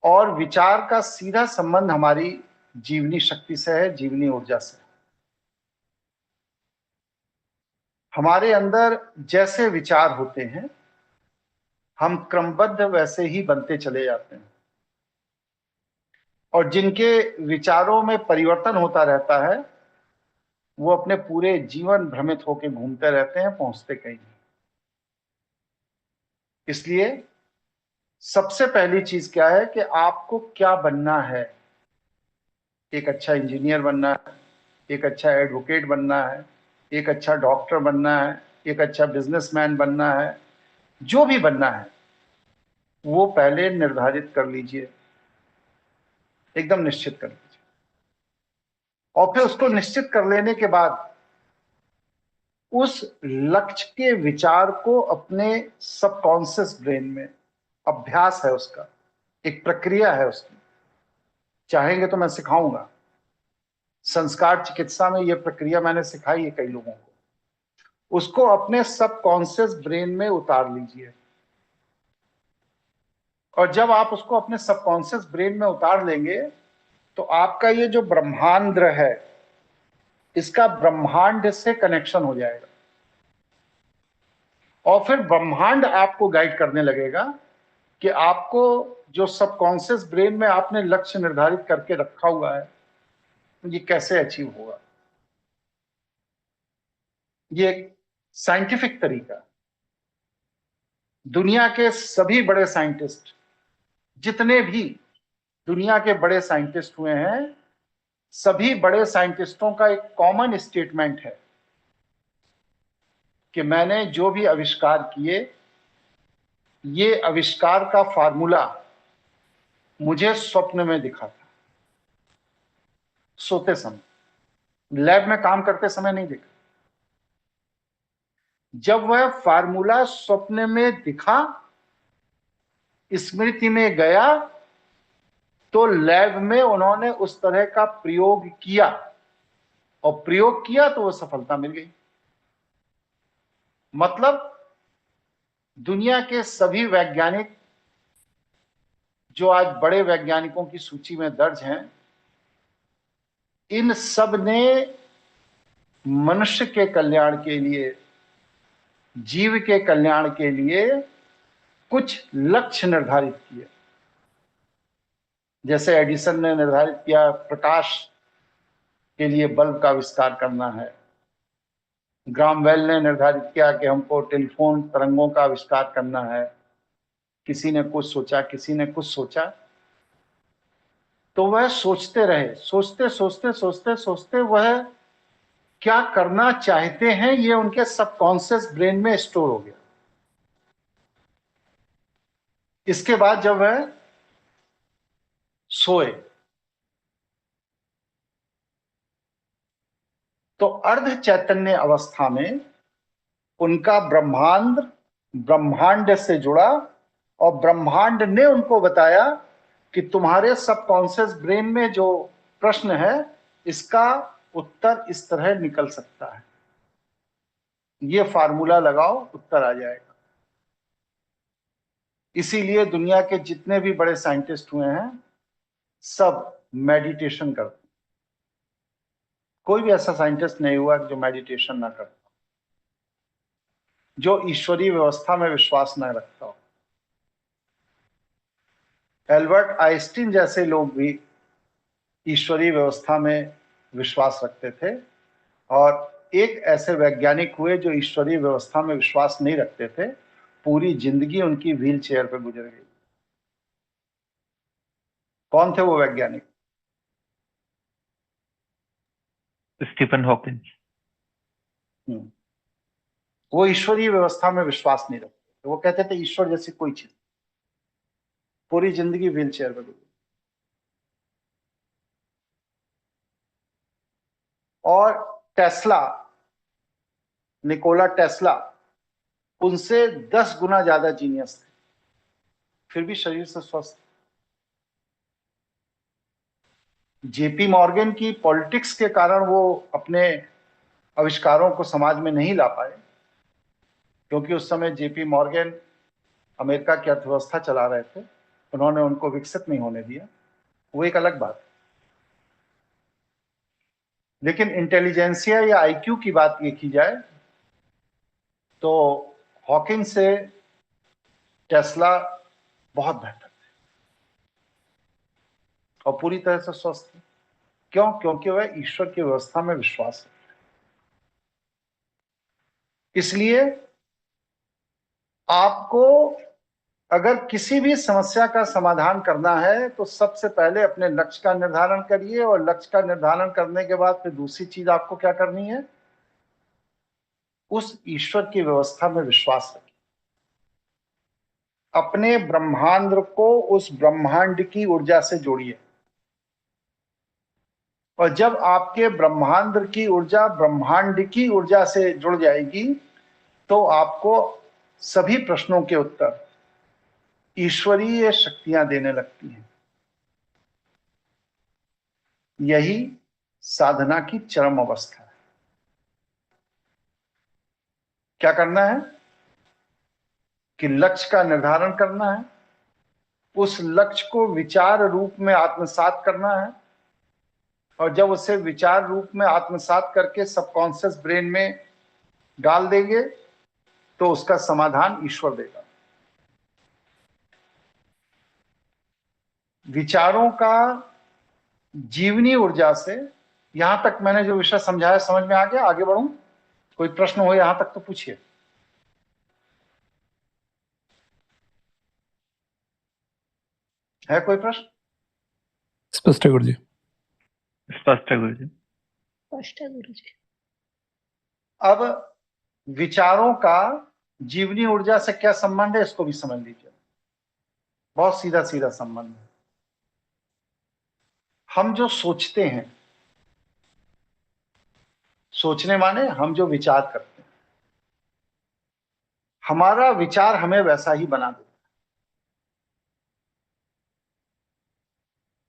और विचार का सीधा संबंध हमारी जीवनी शक्ति से है, जीवनी ऊर्जा से। हमारे अंदर जैसे विचार होते हैं हम क्रमबद्ध वैसे ही बनते चले जाते हैं, और जिनके विचारों में परिवर्तन होता रहता है वो अपने पूरे जीवन भ्रमित होकर घूमते रहते हैं, पहुंचते कहीं नहीं। इसलिए सबसे पहली चीज क्या है कि आपको क्या बनना है। एक अच्छा इंजीनियर बनना है, एक अच्छा एडवोकेट बनना है, एक अच्छा डॉक्टर बनना है, एक अच्छा बिजनेसमैन बनना है, जो भी बनना है वो पहले निर्धारित कर लीजिए, एकदम निश्चित कर लीजिए। और फिर उसको निश्चित कर लेने के बाद उस लक्ष्य के विचार को अपने सबकॉन्शियस ब्रेन में, अभ्यास है उसका, एक प्रक्रिया है उसकी, चाहेंगे तो मैं सिखाऊंगा। संस्कार चिकित्सा में यह प्रक्रिया मैंने सिखाई है कई लोगों को। उसको अपने सबकॉन्शियस ब्रेन में उतार लीजिए, और जब आप उसको अपने सबकॉन्शियस ब्रेन में उतार लेंगे तो आपका ये जो ब्रह्मांड है इसका ब्रह्मांड से कनेक्शन हो जाएगा, और फिर ब्रह्मांड आपको गाइड करने लगेगा कि आपको जो सबकॉन्शियस ब्रेन में आपने लक्ष्य निर्धारित करके रखा हुआ है ये कैसे अचीव होगा। ये एक साइंटिफिक तरीका। दुनिया के सभी बड़े साइंटिस्ट, जितने भी दुनिया के बड़े साइंटिस्ट हुए हैं, सभी बड़े साइंटिस्टों का एक कॉमन स्टेटमेंट है कि मैंने जो भी आविष्कार किए ये आविष्कार का फार्मूला मुझे स्वप्न में दिखा था, सोते समय, लैब में काम करते समय नहीं दिखा। जब वह फार्मूला स्वप्न में दिखा, स्मृति में गया, तो लैब में उन्होंने उस तरह का प्रयोग किया और प्रयोग किया तो वो सफलता मिल गई। मतलब दुनिया के सभी वैज्ञानिक जो आज बड़े वैज्ञानिकों की सूची में दर्ज हैं, इन सब ने मनुष्य के कल्याण के लिए, जीव के कल्याण के लिए कुछ लक्ष्य निर्धारित किए। जैसे एडिसन ने निर्धारित किया प्रकाश के लिए बल्ब का आविष्कार करना है, ग्राम बेल ने निर्धारित किया कि हमको टेलीफोन तरंगों का आविष्कार करना है, किसी ने कुछ सोचा, किसी ने कुछ सोचा, तो वह सोचते रहे, सोचते सोचते सोचते सोचते वह क्या करना चाहते हैं ये उनके सबकॉन्शियस ब्रेन में स्टोर हो गया। इसके बाद जब वह सोए तो अर्ध चैतन्य अवस्था में उनका ब्रह्मांड से जुड़ा और ब्रह्मांड ने उनको बताया कि तुम्हारे सबकॉन्शियस ब्रेन में जो प्रश्न है इसका उत्तर इस तरह निकल सकता है, ये फार्मूला लगाओ, उत्तर आ जाएगा। इसीलिए दुनिया के जितने भी बड़े साइंटिस्ट हुए हैं सब मेडिटेशन करते हैं। कोई भी ऐसा साइंटिस्ट नहीं हुआ जो मेडिटेशन ना करता, जो ईश्वरीय व्यवस्था में विश्वास न रखता हो। एल्बर्ट आइंस्टीन जैसे लोग भी ईश्वरीय व्यवस्था में विश्वास रखते थे, और एक ऐसे वैज्ञानिक हुए जो ईश्वरीय व्यवस्था में विश्वास नहीं रखते थे, पूरी जिंदगी उनकी व्हील चेयर पर गुजर गई। कौन थे वो वैज्ञानिक? Stephen Hawkins. वो ईश्वरीय व्यवस्था में विश्वास नहीं रखते थे। वो कहते थे ईश्वर जैसी कोई चीज, पूरी जिंदगी व्हील चेयर पर गुजरी। और टेस्ला, निकोला टेस्ला, उनसे 10 गुना ज्यादा जीनियस थे, फिर भी शरीर से स्वस्थ। जेपी मॉर्गन की पॉलिटिक्स के कारण वो अपने आविष्कारों को समाज में नहीं ला पाए, क्योंकि उस समय जेपी मॉर्गन अमेरिका की अर्थव्यवस्था चला रहे थे, उन्होंने उनको विकसित नहीं होने दिया, वो एक अलग बात है। लेकिन इंटेलिजेंसिया या आईक्यू की बात ये की जाए तो हॉकिंग से टेस्ला बहुत बेहतर थे और पूरी तरह से स्वस्थ थे। क्यों? क्योंकि वह ईश्वर की व्यवस्था में विश्वास है। इसलिए आपको अगर किसी भी समस्या का समाधान करना है तो सबसे पहले अपने लक्ष्य का निर्धारण करिए, और लक्ष्य का निर्धारण करने के बाद फिर दूसरी चीज आपको क्या करनी है, उस ईश्वर की व्यवस्था में विश्वास रखिए। अपने ब्रह्मांड को उस ब्रह्मांड की ऊर्जा से जोड़िए, और जब आपके ब्रह्मांड की ऊर्जा ब्रह्मांड की ऊर्जा से जुड़ जाएगी तो आपको सभी प्रश्नों के उत्तर ईश्वरीय शक्तियां देने लगती हैं। यही साधना की चरम अवस्था है। क्या करना है कि लक्ष्य का निर्धारण करना है, उस लक्ष्य को विचार रूप में आत्मसात करना है, और जब उसे विचार रूप में आत्मसात करके सबकॉन्शियस ब्रेन में डाल देंगे तो उसका समाधान ईश्वर देगा। विचारों का जीवनी ऊर्जा से, यहां तक मैंने जो विषय समझाया समझ में आ गया? आगे बढ़ूं? कोई प्रश्न हो यहां तक तो पूछिए। है कोई प्रश्न? स्पष्ट है गुरुजी। स्पष्ट है गुरुजी। स्पष्ट है गुरुजी। अब विचारों का जीवनी ऊर्जा से क्या संबंध है इसको भी समझ लीजिए। बहुत सीधा सीधा संबंध है। हम जो सोचते हैं, सोचने माने हम जो विचार करते हैं, हमारा विचार हमें वैसा ही बना देता है।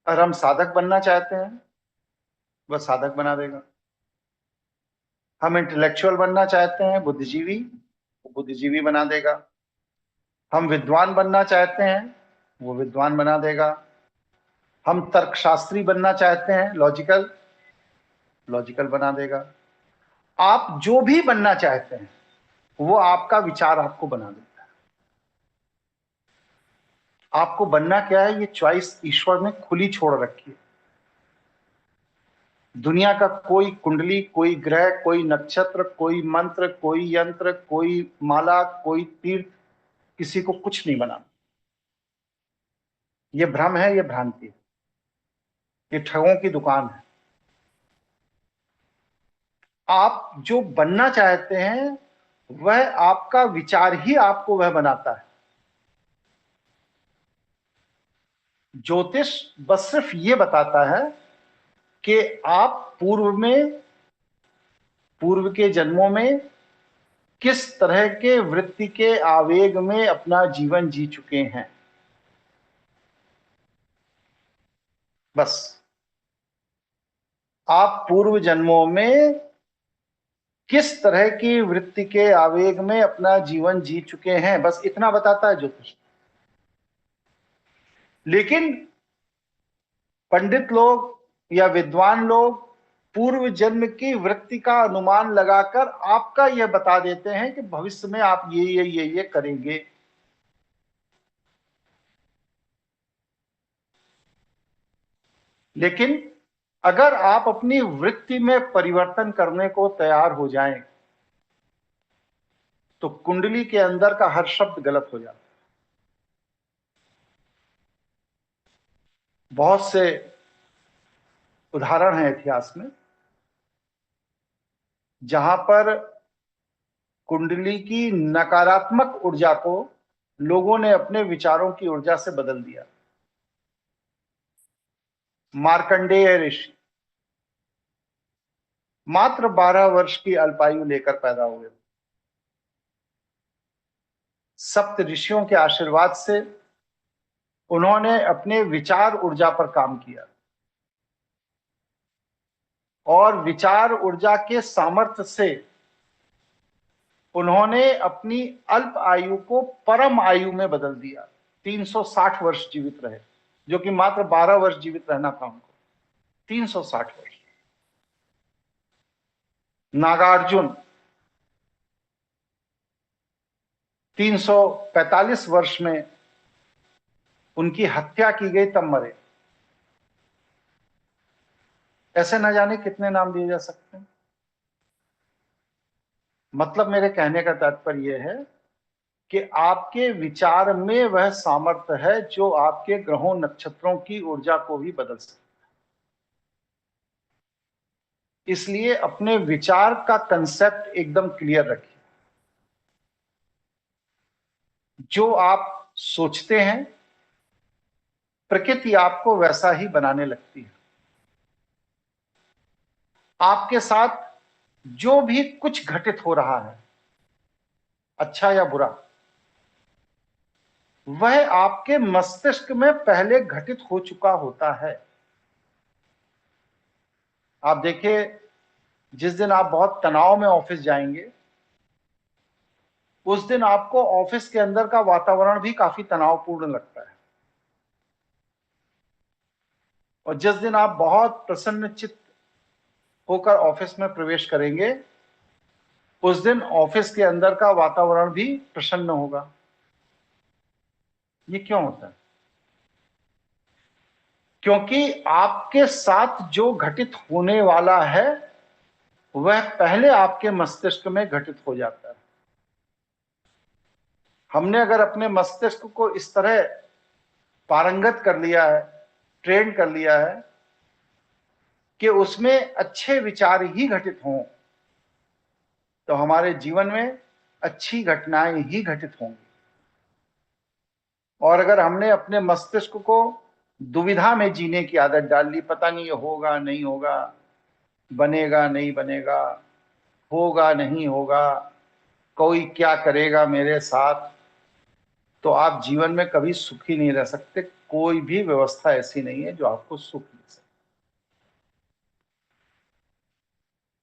अगर हम साधक बनना चाहते हैं, वह साधक बना देगा। हम इंटेलेक्चुअल बनना चाहते हैं, बुद्धिजीवी, वो बुद्धिजीवी बना देगा। हम विद्वान बनना चाहते हैं, वो विद्वान बना देगा। हम तर्कशास्त्री बनना चाहते हैं, लॉजिकल, लॉजिकल बना देगा। आप जो भी बनना चाहते हैं वो आपका विचार आपको बना देता है। आपको बनना क्या है, ये चॉइस ईश्वर ने खुली छोड़ रखी है। दुनिया का कोई कुंडली, कोई ग्रह, कोई नक्षत्र, कोई मंत्र, कोई यंत्र, कोई माला, कोई तीर्थ किसी को कुछ नहीं बनाना। ये भ्रम है, ये भ्रांति है, ये ठगों की दुकान है। आप जो बनना चाहते हैं वह आपका विचार ही आपको वह बनाता है। ज्योतिष बस सिर्फ ये बताता है कि आप पूर्व के जन्मों में किस तरह के वृत्ति के आवेग में अपना जीवन जी चुके हैं, बस। आप पूर्व जन्मों में किस तरह की वृत्ति के आवेग में अपना जीवन जी चुके हैं, बस इतना बताता है ज्योतिष। लेकिन पंडित लोग या विद्वान लोग पूर्व जन्म की वृत्ति का अनुमान लगाकर आपका यह बता देते हैं कि भविष्य में आप ये करेंगे। लेकिन अगर आप अपनी वृत्ति में परिवर्तन करने को तैयार हो जाएं तो कुंडली के अंदर का हर शब्द गलत हो जाता है। बहुत से उदाहरण हैं इतिहास में जहां पर कुंडली की नकारात्मक ऊर्जा को लोगों ने अपने विचारों की ऊर्जा से बदल दिया। मार्कंडेय ऋषि मात्र 12 वर्ष की अल्पायु लेकर पैदा हुए। सप्त ऋषियों के आशीर्वाद से उन्होंने अपने विचार ऊर्जा पर काम किया और विचार ऊर्जा के सामर्थ्य से उन्होंने अपनी अल्प आयु को परम आयु में बदल दिया। 360 वर्ष जीवित रहे, जो कि मात्र 12 वर्ष जीवित रहना था उनको। 360 वर्ष। नागार्जुन 345 वर्ष में उनकी हत्या की गई तब मरे। ऐसे न जाने कितने नाम दिए जा सकते हैं। मतलब मेरे कहने का तात्पर्य यह है कि आपके विचार में वह सामर्थ्य है जो आपके ग्रहों नक्षत्रों की ऊर्जा को भी बदल सकता है। इसलिए अपने विचार का कंसेप्ट एकदम क्लियर रखिए। जो आप सोचते हैं प्रकृति आपको वैसा ही बनाने लगती है। आपके साथ जो भी कुछ घटित हो रहा है, अच्छा या बुरा, वह आपके मस्तिष्क में पहले घटित हो चुका होता है। आप देखिए, जिस दिन आप बहुत तनाव में ऑफिस जाएंगे उस दिन आपको ऑफिस के अंदर का वातावरण भी काफी तनावपूर्ण लगता है। और जिस दिन आप बहुत प्रसन्न चित्त होकर ऑफिस में प्रवेश करेंगे उस दिन ऑफिस के अंदर का वातावरण भी प्रसन्न होगा। ये क्यों होता है? क्योंकि आपके साथ जो घटित होने वाला है वह पहले आपके मस्तिष्क में घटित हो जाता है। हमने अगर अपने मस्तिष्क को इस तरह पारंगत कर लिया है, ट्रेन कर लिया है कि उसमें अच्छे विचार ही घटित हों, तो हमारे जीवन में अच्छी घटनाएं ही घटित होंगी। और अगर हमने अपने मस्तिष्क को दुविधा में जीने की आदत डाल ली, पता नहीं ये होगा नहीं होगा, बनेगा नहीं बनेगा, होगा नहीं होगा, कोई क्या करेगा मेरे साथ, तो आप जीवन में कभी सुखी नहीं रह सकते। कोई भी व्यवस्था ऐसी नहीं है जो आपको सुख दे सके।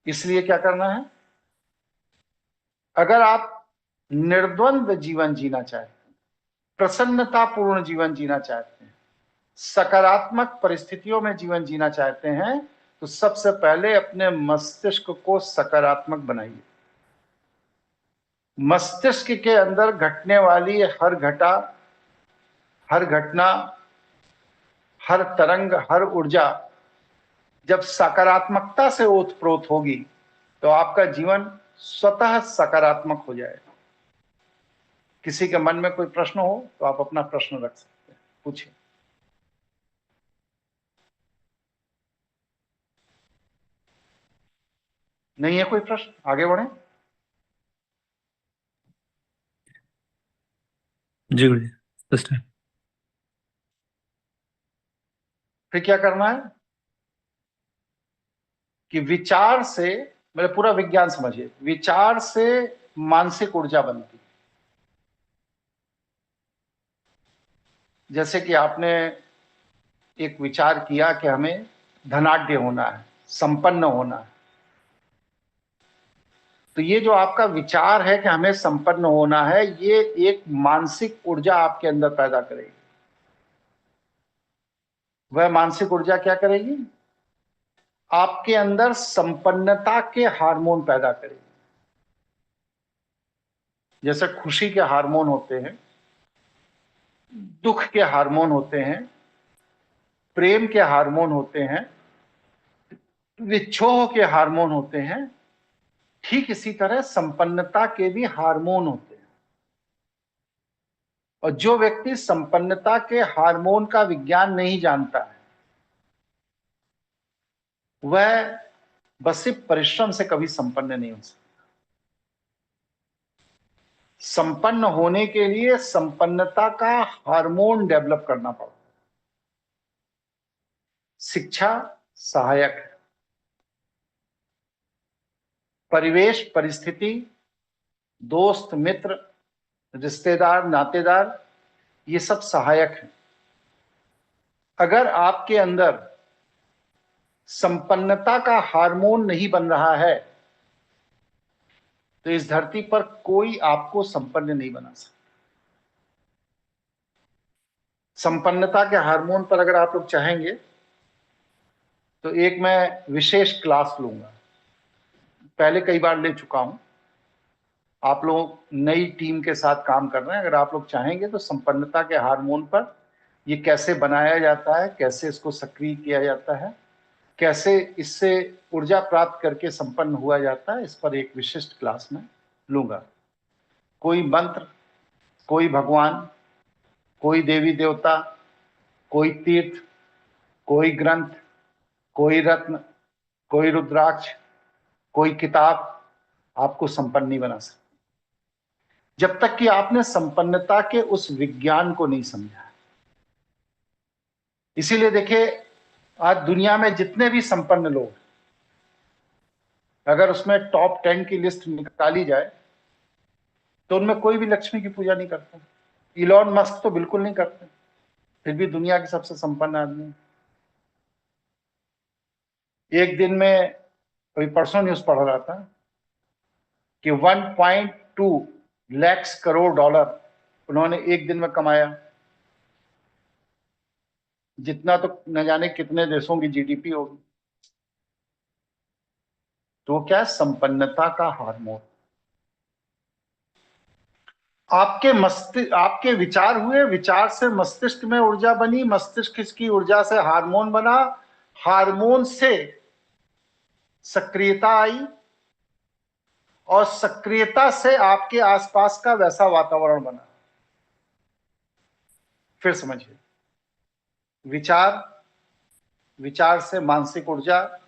इसलिए क्या करना है? अगर आप निर्द्वंद्व जीवन जीना चाहते हैं, प्रसन्नतापूर्ण जीवन जीना चाहते हैं, सकारात्मक परिस्थितियों में जीवन जीना चाहते हैं, तो सबसे पहले अपने मस्तिष्क को सकारात्मक बनाइए। मस्तिष्क के अंदर घटने वाली हर घटना, हर तरंग, हर ऊर्जा जब सकारात्मकता से ओतप्रोत होगी तो आपका जीवन स्वतः सकारात्मक हो जाएगा। किसी के मन में कोई प्रश्न हो तो आप अपना प्रश्न रख सकते हैं, पूछिए। नहीं है कोई प्रश्न? आगे बढ़े। जी गुरुजी, स्पष्ट है। फिर क्या करना है कि विचार से, मेरा पूरा विज्ञान समझिए, विचार से मानसिक ऊर्जा बनती है। जैसे कि आपने एक विचार किया कि हमें धनाढ्य होना है, संपन्न होना है, तो ये जो आपका विचार है कि हमें संपन्न होना है, ये एक मानसिक ऊर्जा आपके अंदर पैदा करेगी। वह मानसिक ऊर्जा क्या करेगी? आपके अंदर संपन्नता के हार्मोन पैदा करेगी। जैसे खुशी के हार्मोन होते हैं, दुख के हार्मोन होते हैं, प्रेम के हार्मोन होते हैं, विच्छोह के हार्मोन होते हैं, ठीक इसी तरह संपन्नता के भी हार्मोन होते हैं। और जो व्यक्ति संपन्नता के हार्मोन का विज्ञान नहीं जानता है, वह बस सिर्फ परिश्रम से कभी संपन्न नहीं हो सकता। संपन्न होने के लिए संपन्नता का हार्मोन डेवलप करना पड़ता है। शिक्षा सहायक है, परिवेश, परिस्थिति, दोस्त, मित्र, रिश्तेदार, नातेदार, ये सब सहायक हैं। अगर आपके अंदर संपन्नता का हार्मोन नहीं बन रहा है तो इस धरती पर कोई आपको संपन्न नहीं बना सकता। संपन्नता के हार्मोन पर अगर आप लोग चाहेंगे तो एक मैं विशेष क्लास लूंगा, पहले कई बार ले चुका हूं। आप लोग नई टीम के साथ काम कर रहे हैं, अगर आप लोग चाहेंगे तो संपन्नता के हार्मोन पर ये कैसे बनाया जाता है, कैसे इसको सक्रिय किया जाता है, कैसे इससे ऊर्जा प्राप्त करके संपन्न हुआ जाता है, इस पर एक विशिष्ट क्लास में लूंगा। कोई मंत्र, कोई भगवान, कोई देवी देवता, कोई तीर्थ, कोई ग्रंथ, कोई रत्न, कोई रुद्राक्ष, कोई किताब आपको संपन्न नहीं बना सकती जब तक कि आपने संपन्नता के उस विज्ञान को नहीं समझा। इसीलिए देखिए, आज दुनिया में जितने भी संपन्न लोग, अगर उसमें टॉप 10 की लिस्ट निकाली जाए तो उनमें कोई भी लक्ष्मी की पूजा नहीं करता। इलॉन मस्क तो बिल्कुल नहीं करते, फिर भी दुनिया के सबसे संपन्न आदमी। एक दिन में, अभी परसों न्यूज पढ़ रहा था कि 1.2 लाख करोड़ डॉलर उन्होंने एक दिन में कमाया, जितना तो न जाने कितने देशों की जीडीपी होगी। तो क्या है? संपन्नता का हार्मोन। आपके विचार हुए, विचार से मस्तिष्क में ऊर्जा बनी, मस्तिष्क की ऊर्जा से हार्मोन बना, हार्मोन से सक्रियता आई, और सक्रियता से आपके आसपास का वैसा वातावरण बना। फिर समझिए, विचार से मानसिक ऊर्जा,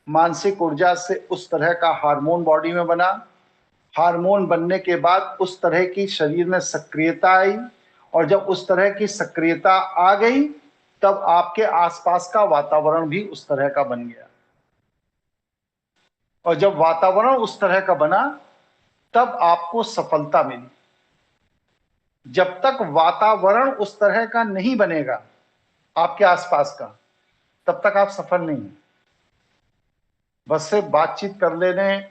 मानसिक ऊर्जा से उस तरह का हार्मोन बॉडी में बना, हार्मोन बनने के बाद उस तरह की शरीर में सक्रियता आई, और जब उस तरह की सक्रियता आ गई तब आपके आसपास का वातावरण भी उस तरह का बन गया। और जब वातावरण उस तरह का बना तब आपको सफलता मिली। जब तक वातावरण उस तरह का नहीं बनेगा आपके आसपास का, तब तक आप सफल नहीं हैं। बस सिर्फ बातचीत कर लेने,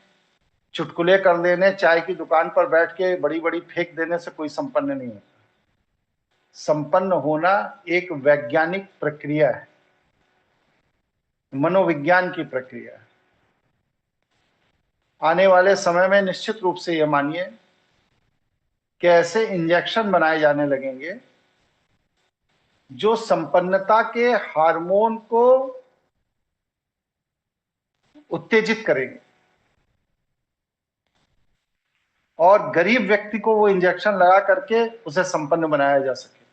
चुटकुले कर लेने, चाय की दुकान पर बैठ के बड़ी बड़ी फेंक देने से कोई संपन्न नहीं होता। संपन्न होना एक वैज्ञानिक प्रक्रिया है, मनोविज्ञान की प्रक्रिया है। आने वाले समय में निश्चित रूप से यह मानिए कि ऐसे इंजेक्शन बनाए जाने लगेंगे जो संपन्नता के हार्मोन को उत्तेजित करेंगे और गरीब व्यक्ति को वो इंजेक्शन लगा करके उसे संपन्न बनाया जा सके।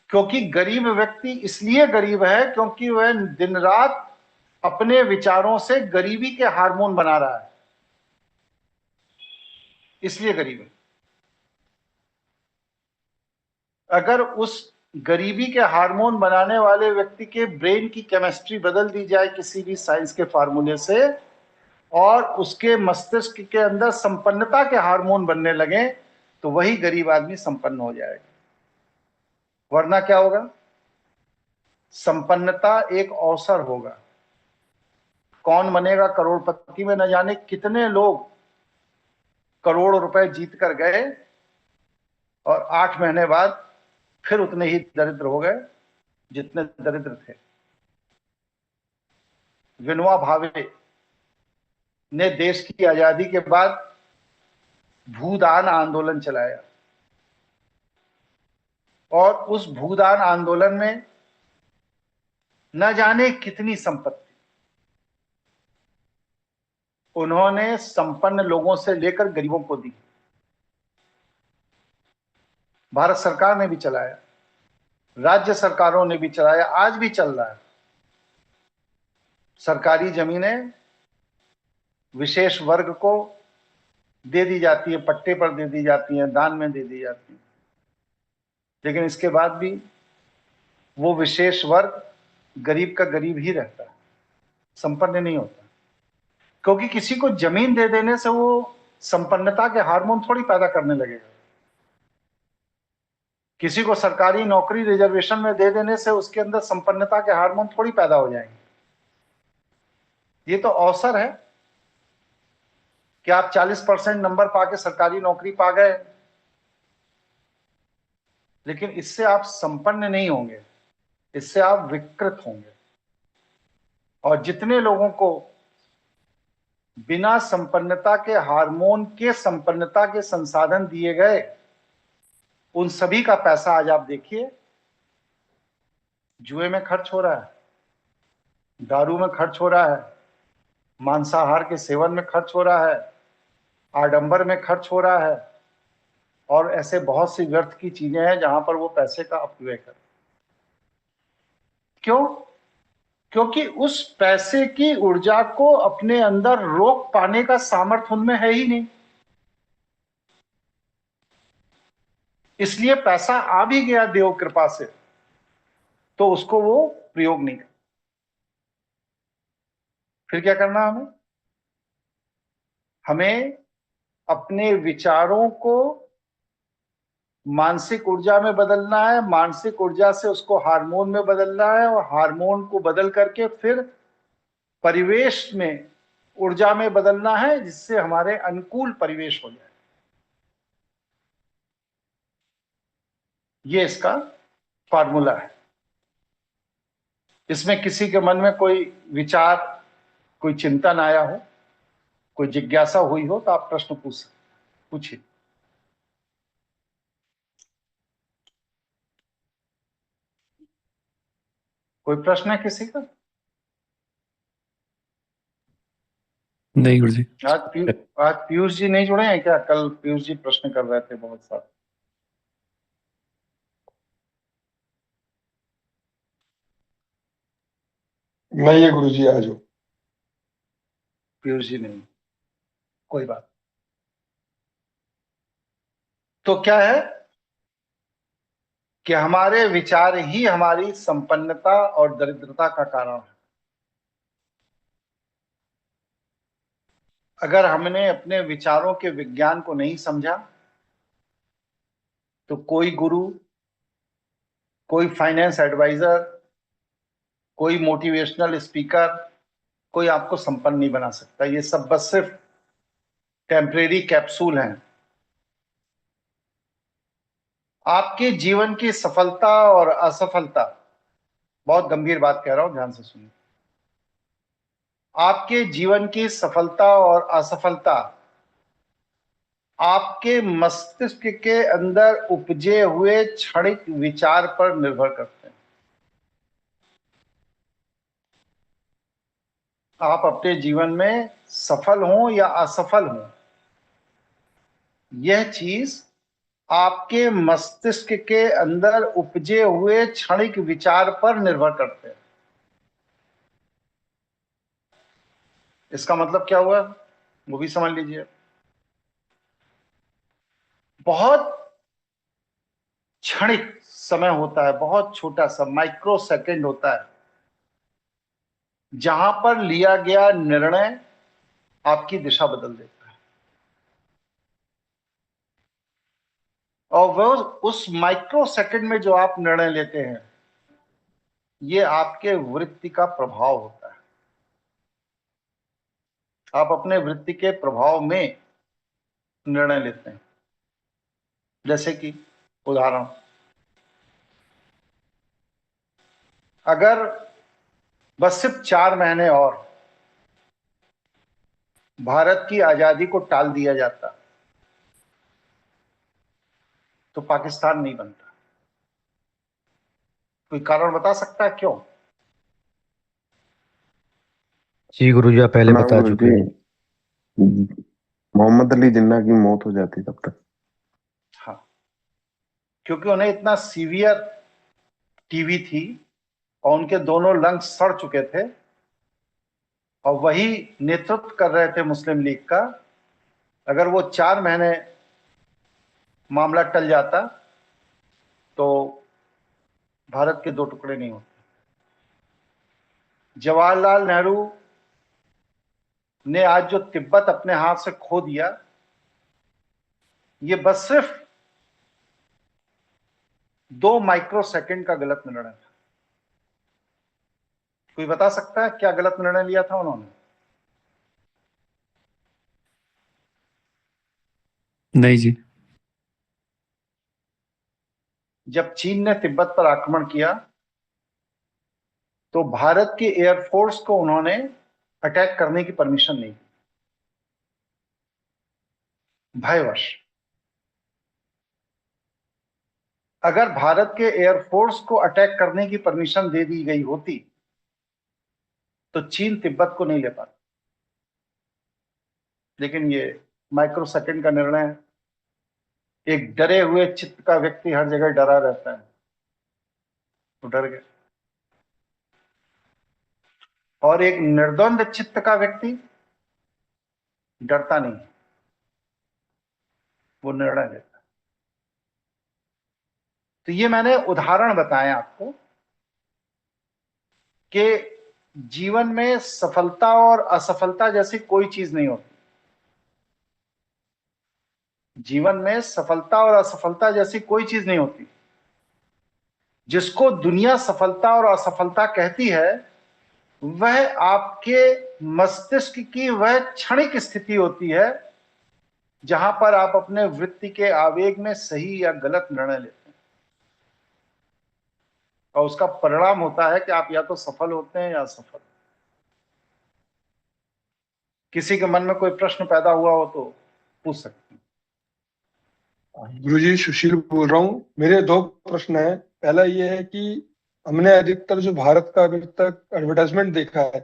क्योंकि गरीब व्यक्ति इसलिए गरीब है क्योंकि वह दिन रात अपने विचारों से गरीबी के हार्मोन बना रहा है, इसलिए गरीब है। अगर उस गरीबी के हार्मोन बनाने वाले व्यक्ति के ब्रेन की केमिस्ट्री बदल दी जाए किसी भी साइंस के फार्मूले से और उसके मस्तिष्क के अंदर संपन्नता के हार्मोन बनने लगे तो वही गरीब आदमी संपन्न हो जाएगा। वरना क्या होगा? संपन्नता एक अवसर होगा। कौन बनेगा करोड़पति में न जाने कितने लोग करोड़ रुपए जीत कर गए और 8 महीने बाद फिर उतने ही दरिद्र हो गए जितने दरिद्र थे। विनोबा भावे ने देश की आजादी के बाद भूदान आंदोलन चलाया और उस भूदान आंदोलन में न जाने कितनी संपत्ति उन्होंने संपन्न लोगों से लेकर गरीबों को दी। भारत सरकार ने भी चलाया, राज्य सरकारों ने भी चलाया, आज भी चल रहा है। सरकारी जमीनें विशेष वर्ग को दे दी जाती है, पट्टे पर दे दी जाती हैं, दान में दे दी जाती हैं, लेकिन इसके बाद भी वो विशेष वर्ग गरीब का गरीब ही रहता है, संपन्न नहीं होता। क्योंकि किसी को जमीन दे देने से वो संपन्नता के हार्मोन थोड़ी पैदा करने लगेगा। किसी को सरकारी नौकरी रिजर्वेशन में दे देने से उसके अंदर संपन्नता के हार्मोन थोड़ी पैदा हो जाएंगे। ये तो अवसर है कि आप 40% नंबर पाके सरकारी नौकरी पा गए, लेकिन इससे आप संपन्न नहीं होंगे, इससे आप विकृत होंगे। और जितने लोगों को बिना संपन्नता के हार्मोन के संपन्नता के संसाधन दिए गए, उन सभी का पैसा आज आप देखिए जुए में खर्च हो रहा है, दारू में खर्च हो रहा है, मांसाहार के सेवन में खर्च हो रहा है, आडंबर में खर्च हो रहा है और ऐसे बहुत सी व्यर्थ की चीजें हैं जहां पर वो पैसे का अपव्यय कर। क्यों? क्योंकि उस पैसे की ऊर्जा को अपने अंदर रोक पाने का सामर्थ्य उनमें है ही नहीं। इसलिए पैसा आ भी गया देव कृपा से तो उसको वो प्रयोग नहीं कर। फिर क्या करना हमें? हमें अपने विचारों को मानसिक ऊर्जा में बदलना है, मानसिक ऊर्जा से उसको हार्मोन में बदलना है और हार्मोन को बदल करके फिर परिवेश में ऊर्जा में बदलना है जिससे हमारे अनुकूल परिवेश हो जाए। ये इसका फार्मूला है। इसमें किसी के मन में कोई विचार, कोई चिंतन आया हो, कोई जिज्ञासा हुई हो तो आप प्रश्न पूछिए। कोई प्रश्न है किसी का? नहीं गुरुजी। आज पीयूष जी नहीं जुड़े हैं क्या? कल पीयूष जी प्रश्न कर रहे थे बहुत सारे। नहीं है गुरुजी, आ जाओ। पीयूष जी नहीं, कोई बात। तो क्या है कि हमारे विचार ही हमारी संपन्नता और दरिद्रता का कारण है। अगर हमने अपने विचारों के विज्ञान को नहीं समझा तो कोई गुरु, कोई फाइनेंस एडवाइजर, कोई मोटिवेशनल स्पीकर, कोई आपको संपन्न नहीं बना सकता। ये सब बस सिर्फ टेम्परेरी कैप्सूल हैं। आपके जीवन की सफलता और असफलता, बहुत गंभीर बात कह रहा हूं, ध्यान से सुनिए। आपके जीवन की सफलता और असफलता आपके मस्तिष्क के अंदर उपजे हुए क्षणिक विचार पर निर्भर करते हैं। आप अपने जीवन में सफल हों या असफल हों, यह चीज आपके मस्तिष्क के अंदर उपजे हुए क्षणिक विचार पर निर्भर करते हैं। इसका मतलब क्या हुआ, वो भी समझ लीजिए। बहुत क्षणिक समय होता है, बहुत छोटा सा माइक्रो सेकंड होता है, जहां पर लिया गया निर्णय आपकी दिशा बदल देता है। और वो उस माइक्रो सेकंड में जो आप निर्णय लेते हैं, ये आपके वृत्ति का प्रभाव होता है। आप अपने वृत्ति के प्रभाव में निर्णय लेते हैं। जैसे कि उदाहरण, अगर बस सिर्फ 4 महीने और भारत की आजादी को टाल दिया जाता तो पाकिस्तान नहीं बनता। कोई कारण बता सकता है क्यों? जी गुरुजी, आप पहले ना बता गुरु चुके जी, हैं। मोहम्मद अली जिन्ना की मौत हो जाती तब तक। हाँ, क्योंकि उन्हें इतना सीवियर टीबी थी और उनके दोनों लंग्स सड़ चुके थे, और वही नेतृत्व कर रहे थे मुस्लिम लीग का। अगर वो 4 महीने मामला टल जाता तो भारत के 2 टुकड़े नहीं होते। जवाहरलाल नेहरू ने आज जो तिब्बत अपने हाथ से खो दिया, ये बस सिर्फ 2 माइक्रो सेकंड का गलत निर्णय था। कोई बता सकता है क्या गलत निर्णय लिया था उन्होंने? नहीं जी। जब चीन ने तिब्बत पर आक्रमण किया तो भारत की एयरफोर्स को उन्होंने अटैक करने की परमिशन नहीं दी, भयवश। अगर भारत के एयरफोर्स को अटैक करने की परमिशन दे दी गई होती तो चीन तिब्बत को नहीं ले पाता। लेकिन ये माइक्रो सेकंड का निर्णय है। एक डरे हुए चित्त का व्यक्ति हर जगह डरा रहता है, तो डर गया। और एक निर्द्वंद चित्त का व्यक्ति डरता नहीं, वो निर्णय लेता है। तो ये मैंने उदाहरण बताए आपको कि जीवन में सफलता और असफलता जैसी कोई चीज नहीं होती। जीवन में सफलता और असफलता जैसी कोई चीज नहीं होती। जिसको दुनिया सफलता और असफलता कहती है, वह आपके मस्तिष्क की वह क्षणिक स्थिति होती है जहां पर आप अपने वृत्ति के आवेग में सही या गलत निर्णय लेते हैं, और उसका परिणाम होता है कि आप या तो सफल होते हैं या असफल। किसी के मन में कोई प्रश्न पैदा हुआ हो तो पूछ सकते हैं। गुरुजी, सुशील बोल रहा हूँ। मेरे 2 प्रश्न हैं। पहला ये है कि हमने अधिकतर जो भारत का अभी तक एडवर्टाइजमेंट देखा है,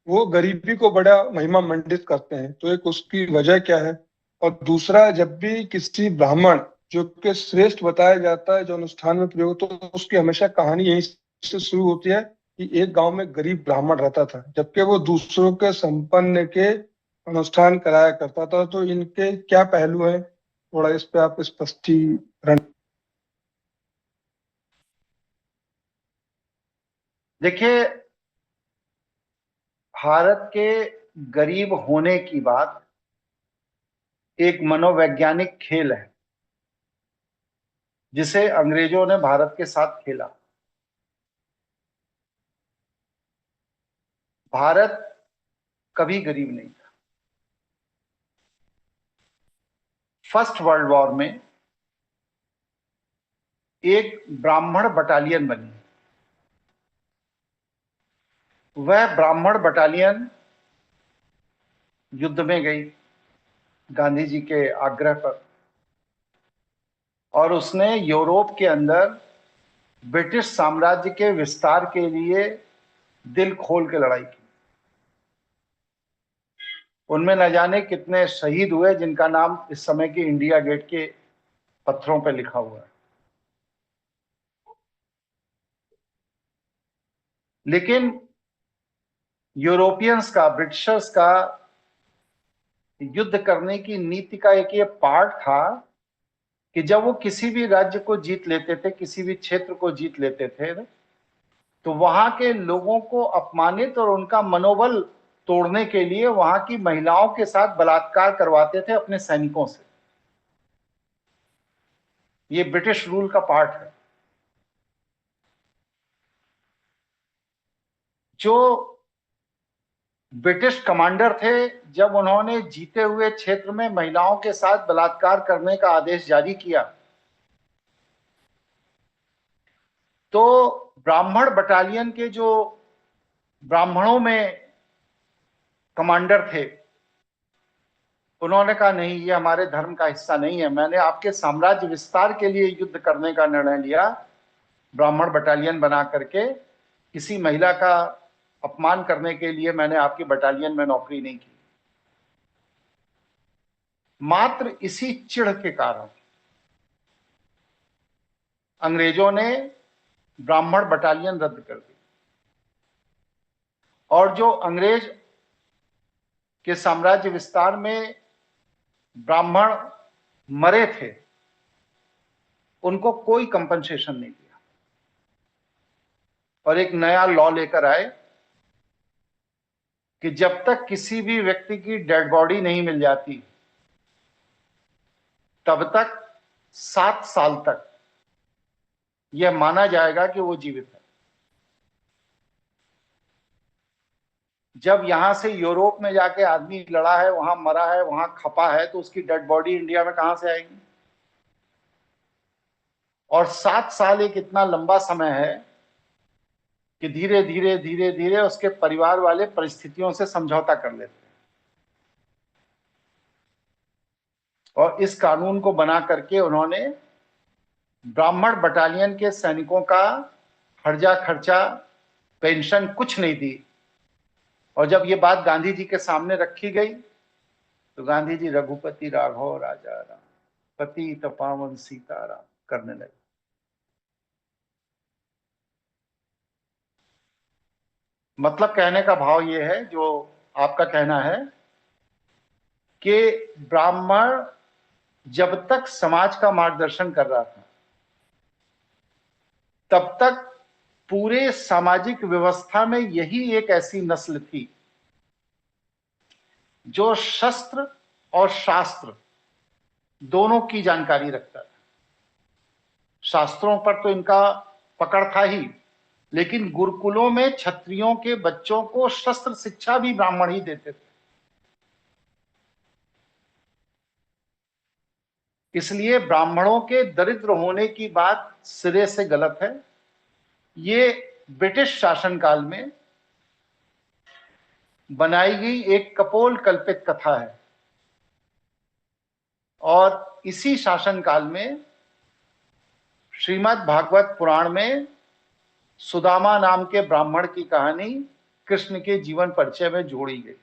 वो गरीबी को बड़ा महिमा मंडित करते हैं, तो एक उसकी वजह क्या है? और दूसरा, जब भी किसी ब्राह्मण जो कि श्रेष्ठ बताया जाता है जो अनुष्ठान में प्रयोग, तो उसकी हमेशा कहानी यहीं से शुरू होती है कि एक गांव में गरीब ब्राह्मण रहता था, जबकि वो दूसरों के संपन्न के अनुष्ठान कराया करता था। तो इनके क्या पहलू हैं, थोड़ा इस पे आप स्पष्टीकरण। देखिए, भारत के गरीब होने की बात एक मनोवैज्ञानिक खेल है जिसे अंग्रेजों ने भारत के साथ खेला। भारत कभी गरीब नहीं था। फर्स्ट वर्ल्ड वॉर में एक ब्राह्मण बटालियन बनी। वह ब्राह्मण बटालियन युद्ध में गई गांधी जी के आग्रह पर, और उसने यूरोप के अंदर ब्रिटिश साम्राज्य के विस्तार के लिए दिल खोल के लड़ाई की। उनमें न जाने कितने शहीद हुए, जिनका नाम इस समय के इंडिया गेट के पत्थरों पर लिखा हुआ है। लेकिन यूरोपियंस का, ब्रिटिशर्स का युद्ध करने की नीति का एक ये पार्ट था कि जब वो किसी भी राज्य को जीत लेते थे, किसी भी क्षेत्र को जीत लेते थे, तो वहां के लोगों को अपमानित और उनका मनोबल तोड़ने के लिए वहां की महिलाओं के साथ बलात्कार करवाते थे अपने सैनिकों से। ये ब्रिटिश रूल का पार्ट है। जो ब्रिटिश कमांडर थे, जब उन्होंने जीते हुए क्षेत्र में महिलाओं के साथ बलात्कार करने का आदेश जारी किया, तो ब्राह्मण बटालियन के जो ब्राह्मणों में कमांडर थे, उन्होंने कहा नहीं, ये हमारे धर्म का हिस्सा नहीं है। मैंने आपके साम्राज्य विस्तार के लिए युद्ध करने का निर्णय लिया, ब्राह्मण बटालियन बना करके किसी महिला का अपमान करने के लिए मैंने आपकी बटालियन में नौकरी नहीं की। मात्र इसी चिढ़ के कारण अंग्रेजों ने ब्राह्मण बटालियन रद्द कर दी, और जो अंग्रेज के साम्राज्य विस्तार में ब्राह्मण मरे थे, उनको कोई कंपनसेशन नहीं दिया, और एक नया लॉ लेकर आए कि जब तक किसी भी व्यक्ति की डेड बॉडी नहीं मिल जाती, तब तक 7 साल तक यह माना जाएगा कि वो जीवित है। जब यहां से यूरोप में जाके आदमी लड़ा है, वहां मरा है, वहां खपा है, तो उसकी डेड बॉडी इंडिया में कहां से आएगी? और 7 साल एक इतना लंबा समय है कि धीरे धीरे धीरे धीरे उसके परिवार वाले परिस्थितियों से समझौता कर लेते हैं, और इस कानून को बना करके उन्होंने ब्राह्मण बटालियन के सैनिकों का हर्जा खर्चा, पेंशन कुछ नहीं दी। और जब ये बात गांधी जी के सामने रखी गई, तो गांधी जी रघुपति राघव राजा राम, पतित पावन सीताराम करने लगे। मतलब कहने का भाव ये है, जो आपका कहना है, कि ब्राह्मण जब तक समाज का मार्गदर्शन कर रहा था, तब तक पूरे सामाजिक व्यवस्था में यही एक ऐसी नस्ल थी जो शस्त्र और शास्त्र दोनों की जानकारी रखता था। शास्त्रों पर तो इनका पकड़ था ही, लेकिन गुरुकुलों में क्षत्रियों के बच्चों को शस्त्र शिक्षा भी ब्राह्मण ही देते थे। इसलिए ब्राह्मणों के दरिद्र होने की बात सिरे से गलत है। ये ब्रिटिश शासनकाल में बनाई गई एक कपोल कल्पित कथा है, और इसी शासनकाल में श्रीमद् भागवत पुराण में सुदामा नाम के ब्राह्मण की कहानी कृष्ण के जीवन परिचय में जोड़ी गई,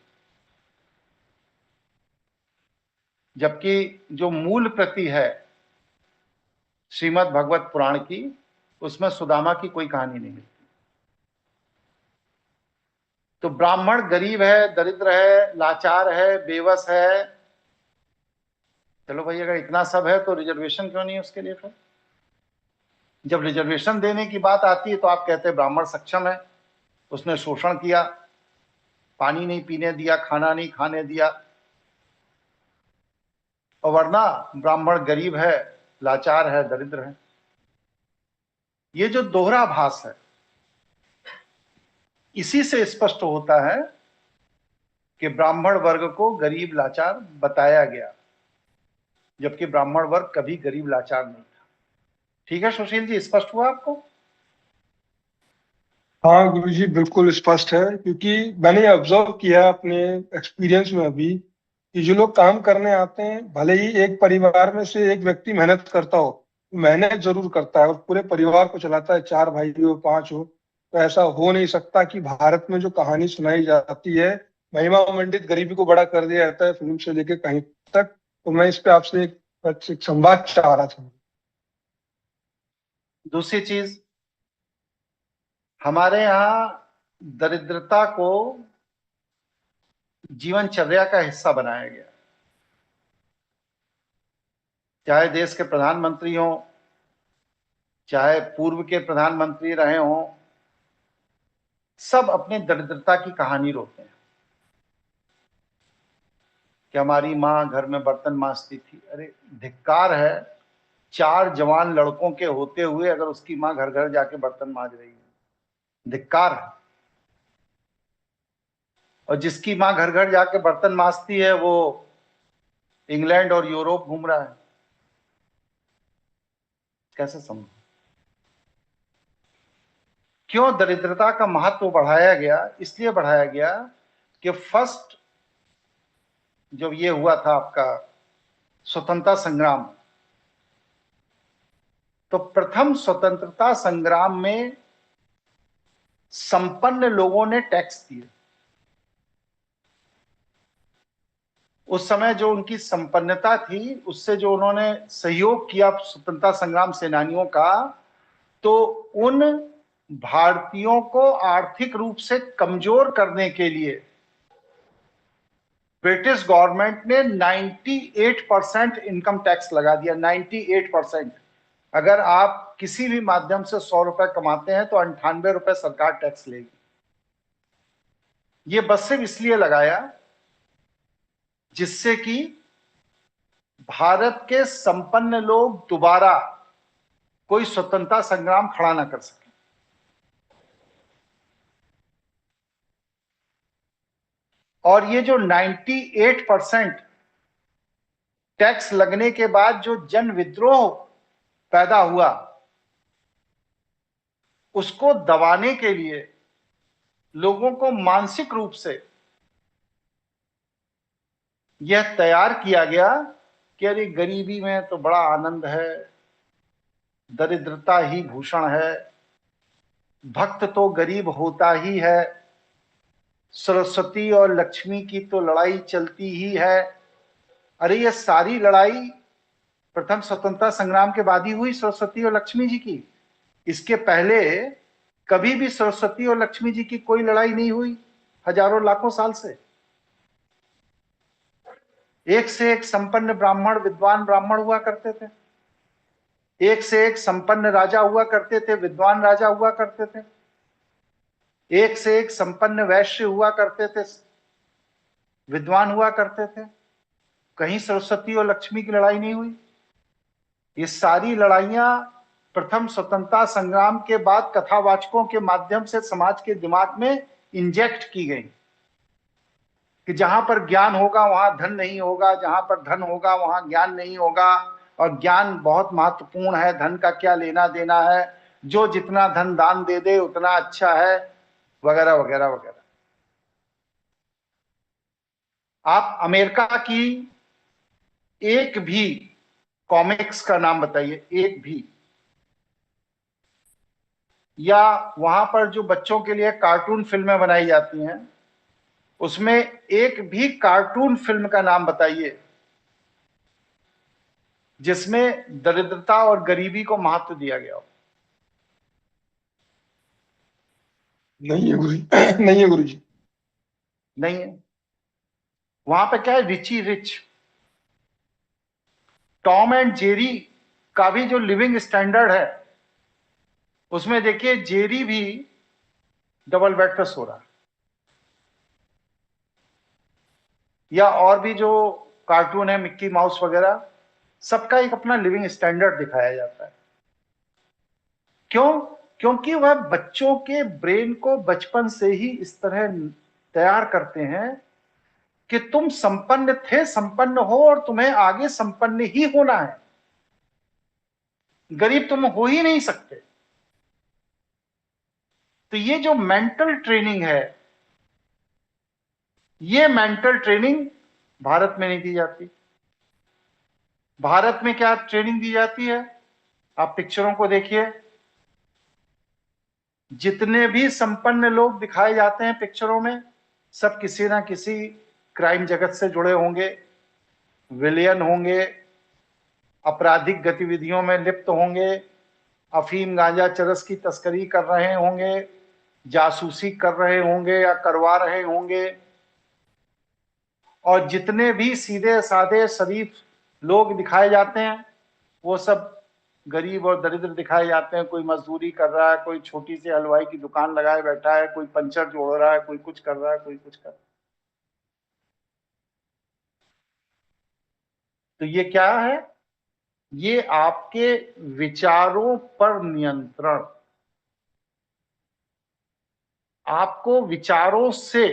जबकि जो मूल प्रति है श्रीमद् भागवत पुराण की, उसमें सुदामा की कोई कहानी नहीं मिलती। तो ब्राह्मण गरीब है, दरिद्र है, लाचार है, बेबस है, चलो भाई अगर इतना सब है तो रिजर्वेशन क्यों नहीं उसके लिए? फिर जब रिजर्वेशन देने की बात आती है तो आप कहते हैं ब्राह्मण सक्षम है, उसने शोषण किया, पानी नहीं पीने दिया, खाना नहीं खाने दिया, और वरना ब्राह्मण गरीब है, लाचार है, दरिद्र है। ये जो दोहरा भास है, इसी से स्पष्ट होता है कि ब्राह्मण वर्ग को गरीब लाचार बताया गया, जबकि ब्राह्मण वर्ग कभी गरीब लाचार नहीं था। ठीक है सुशील जी, स्पष्ट हुआ आपको? हाँ गुरुजी, बिल्कुल स्पष्ट है, क्योंकि मैंने ऑब्जर्व किया अपने एक्सपीरियंस में अभी कि जो लोग काम करने आते हैं, भले ही एक परिवार में से एक व्यक्ति मेहनत करता हो, मेहनत जरूर करता है और पूरे परिवार को चलाता है, 4 भाई हो 5 हो, तो ऐसा हो नहीं सकता कि भारत में जो कहानी सुनाई जाती है, महिमा मंडित गरीबी को बड़ा कर दिया जाता है फिल्म से लेके कहीं तक। तो मैं इस पे आपसे एक संवाद चाह रहा था। दूसरी चीज, हमारे यहाँ दरिद्रता को जीवनचर्या का हिस्सा बनाया गया। चाहे देश के प्रधानमंत्री हों, चाहे पूर्व के प्रधानमंत्री रहे हों, सब अपने दरिद्रता की कहानी रोते हैं कि हमारी माँ घर में बर्तन मांजती थी। अरे धिक्कार है, 4 जवान लड़कों के होते हुए अगर उसकी माँ घर घर जाके बर्तन मांज रही है, धिक्कार है। और जिसकी माँ घर घर जाके बर्तन मांजती है वो इंग्लैंड और यूरोप घूम रहा है, कैसे समझो? क्यों दरिद्रता का महत्व बढ़ाया गया? इसलिए बढ़ाया गया कि फर्स्ट जब ये हुआ था आपका स्वतंत्रता संग्राम, तो प्रथम स्वतंत्रता संग्राम में संपन्न लोगों ने टैक्स दिए। उस समय जो उनकी संपन्नता थी, उससे जो उन्होंने सहयोग किया स्वतंत्रता संग्राम सेनानियों का, तो उन भारतीयों को आर्थिक रूप से कमजोर करने के लिए ब्रिटिश गवर्नमेंट ने 98% इनकम टैक्स लगा दिया। 98%। अगर आप किसी भी माध्यम से 100 रुपए कमाते हैं तो 98 रुपए सरकार टैक्स लेगी। ये बस सिर्फ इसलिए लगाया जिससे कि भारत के संपन्न लोग दोबारा कोई स्वतंत्रता संग्राम खड़ा ना कर सके। और ये जो 98% टैक्स लगने के बाद जो जन विद्रोह पैदा हुआ, उसको दबाने के लिए लोगों को मानसिक रूप से यह तैयार किया गया कि अरे गरीबी में तो बड़ा आनंद है, दरिद्रता ही भूषण है, भक्त तो गरीब होता ही है, सरस्वती और लक्ष्मी की तो लड़ाई चलती ही है। अरे ये सारी लड़ाई प्रथम स्वतंत्रता संग्राम के बाद ही हुई, सरस्वती और लक्ष्मी जी की। इसके पहले कभी भी सरस्वती और लक्ष्मी जी की कोई लड़ाई नहीं हुई, हजारों लाखों साल से। एक से एक संपन्न ब्राह्मण, विद्वान ब्राह्मण हुआ करते थे, एक से एक संपन्न राजा हुआ करते थे, विद्वान राजा हुआ करते थे, एक से एक संपन्न वैश्य हुआ करते थे, विद्वान हुआ करते थे। कहीं सरस्वती और लक्ष्मी की लड़ाई नहीं हुई। ये सारी लड़ाइयां प्रथम स्वतंत्रता संग्राम के बाद कथावाचकों के माध्यम से समाज के दिमाग में इंजेक्ट की गई कि जहां पर ज्ञान होगा वहां धन नहीं होगा, जहां पर धन होगा वहां ज्ञान नहीं होगा, और ज्ञान बहुत महत्वपूर्ण है, धन का क्या लेना देना है, जो जितना धन दान दे दे उतना अच्छा है, वगैरह वगैरह वगैरह। आप अमेरिका की एक भी कॉमिक्स का नाम बताइए, एक भी, या वहां पर जो बच्चों के लिए कार्टून फिल्में बनाई जाती हैं, उसमें एक भी कार्टून फिल्म का नाम बताइए जिसमें दरिद्रता और गरीबी को महत्व दिया गया हो। नहीं है गुरुजी, नहीं है गुरुजी। नहीं है। वहां पे क्या है, Richie Rich. Tom and Jerry का भी जो लिविंग स्टैंडर्ड है, उसमें देखिए जेरी भी डबल बेड पे सो रहा है। या और भी जो कार्टून है, मिक्की माउस वगैरह, सबका एक अपना लिविंग स्टैंडर्ड दिखाया जाता है। क्यों? क्योंकि वह बच्चों के ब्रेन को बचपन से ही इस तरह तैयार करते हैं कि तुम संपन्न थे, संपन्न हो और तुम्हें आगे संपन्न ही होना है। गरीब तुम हो ही नहीं सकते। तो ये जो मेंटल ट्रेनिंग है, ये मेंटल ट्रेनिंग भारत में नहीं दी जाती। भारत में क्या ट्रेनिंग दी जाती है? आप पिक्चरों को देखिए, जितने भी संपन्न लोग दिखाए जाते हैं पिक्चरों में, सब किसी ना किसी क्राइम जगत से जुड़े होंगे, विलियन होंगे, आपराधिक गतिविधियों में लिप्त होंगे, अफीम गांजा चरस की तस्करी कर रहे होंगे, जासूसी कर रहे होंगे या करवा रहे होंगे। और जितने भी सीधे साधे शरीफ लोग दिखाए जाते हैं, वो सब गरीब और दरिद्र दिखाए जाते हैं। कोई मजदूरी कर रहा है, कोई छोटी सी हलवाई की दुकान लगाए बैठा है, कोई पंचर जोड़ रहा है, कोई कुछ कर रहा है, कोई कुछ कर रहा है। तो ये क्या है? ये आपके विचारों पर नियंत्रण, आपको विचारों से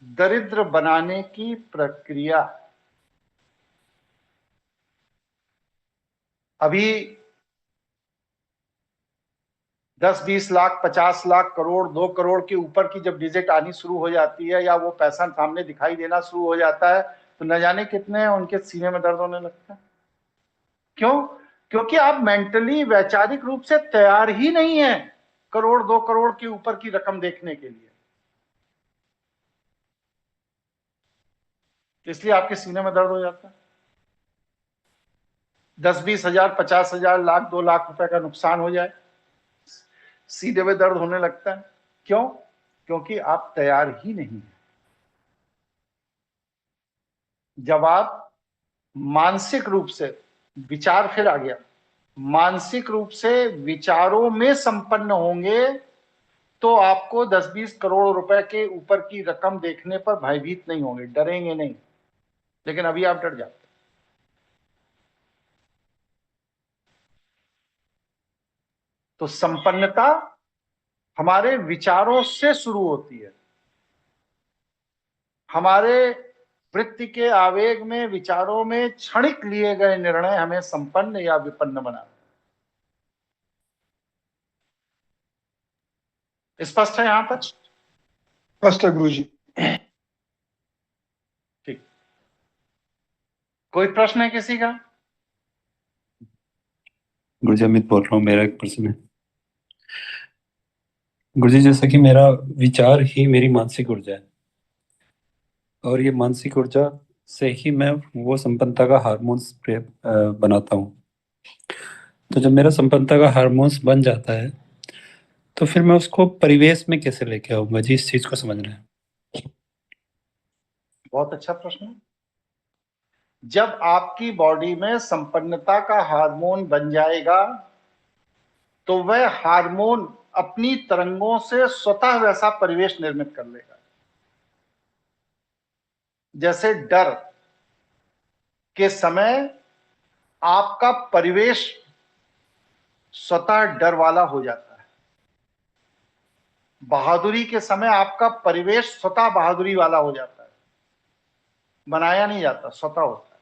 दरिद्र बनाने की प्रक्रिया। अभी 10, 20 लाख, 50 लाख, करोड़, 2 करोड़ के ऊपर की जब डिजिट आनी शुरू हो जाती है या वो पैसा सामने दिखाई देना शुरू हो जाता है, तो न जाने कितने उनके सीने में दर्द होने लगता है। क्यों? क्योंकि आप मेंटली, वैचारिक रूप से तैयार ही नहीं है करोड़, 2 करोड़ के ऊपर की रकम देखने के लिए। इसलिए आपके सीने में दर्द हो जाता है। 10, 20 हजार, 50 हजार, लाख, 2 लाख रुपए का नुकसान हो जाए, सीने में दर्द होने लगता है। क्यों? क्योंकि आप तैयार ही नहीं हैं। जब आप मानसिक रूप से, विचार फिर आ गया, मानसिक रूप से विचारों में संपन्न होंगे, तो आपको 10-20 करोड़ रुपए के ऊपर की रकम देखने पर भयभीत नहीं होंगे, डरेंगे नहीं। लेकिन अभी आप डर जाते। तो संपन्नता हमारे विचारों से शुरू होती है। हमारे वृत्ति के आवेग में, विचारों में क्षणिक लिए गए निर्णय हमें संपन्न या विपन्न बनाते। स्पष्ट है यहां तक? स्पष्ट है गुरुजी। ठीक। कोई प्रश्न है किसी का? गुरुजी अमित बोल रहा हूँ, मेरा एक प्रश्न है। गुरुजी, जैसा कि मेरा विचार ही मेरी मानसिक ऊर्जा है, और ये मानसिक ऊर्जा से ही मैं वो संपन्नता का हार्मोन्स बनाता हूँ। तो जब मेरा संपन्नता का हार्मोन्स बन जाता है, तो फिर मैं उसको परिवेश में कैसे लेके आऊंगा जी? इस चीज को समझना है। बहुत अच्छा प्रश्न है। जब आपकी बॉडी में संपन्नता का हार्मोन बन जाएगा, तो वह हार्मोन अपनी तरंगों से स्वतः वैसा परिवेश निर्मित कर लेगा। जैसे डर के समय आपका परिवेश स्वतः डर वाला हो जाता है, बहादुरी के समय आपका परिवेश स्वतः बहादुरी वाला हो जाता है, बनाया नहीं जाता, स्वतः होता है।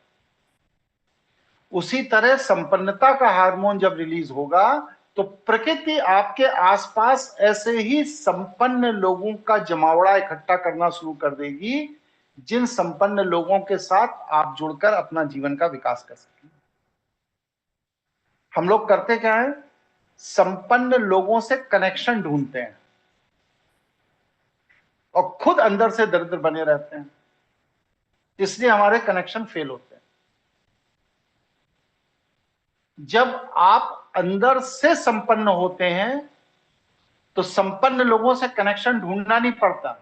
उसी तरह संपन्नता का हार्मोन जब रिलीज होगा, तो प्रकृति आपके आसपास ऐसे ही संपन्न लोगों का जमावड़ा इकट्ठा करना शुरू कर देगी, जिन संपन्न लोगों के साथ आप जुड़कर अपना जीवन का विकास कर सकें। हम लोग करते क्या है? संपन्न लोगों से कनेक्शन ढूंढते हैं और खुद अंदर से दरिद्र बने रहते हैं, इसलिए हमारे कनेक्शन फेल होते हैं। जब आप अंदर से संपन्न होते हैं, तो संपन्न लोगों से कनेक्शन ढूंढना नहीं पड़ता,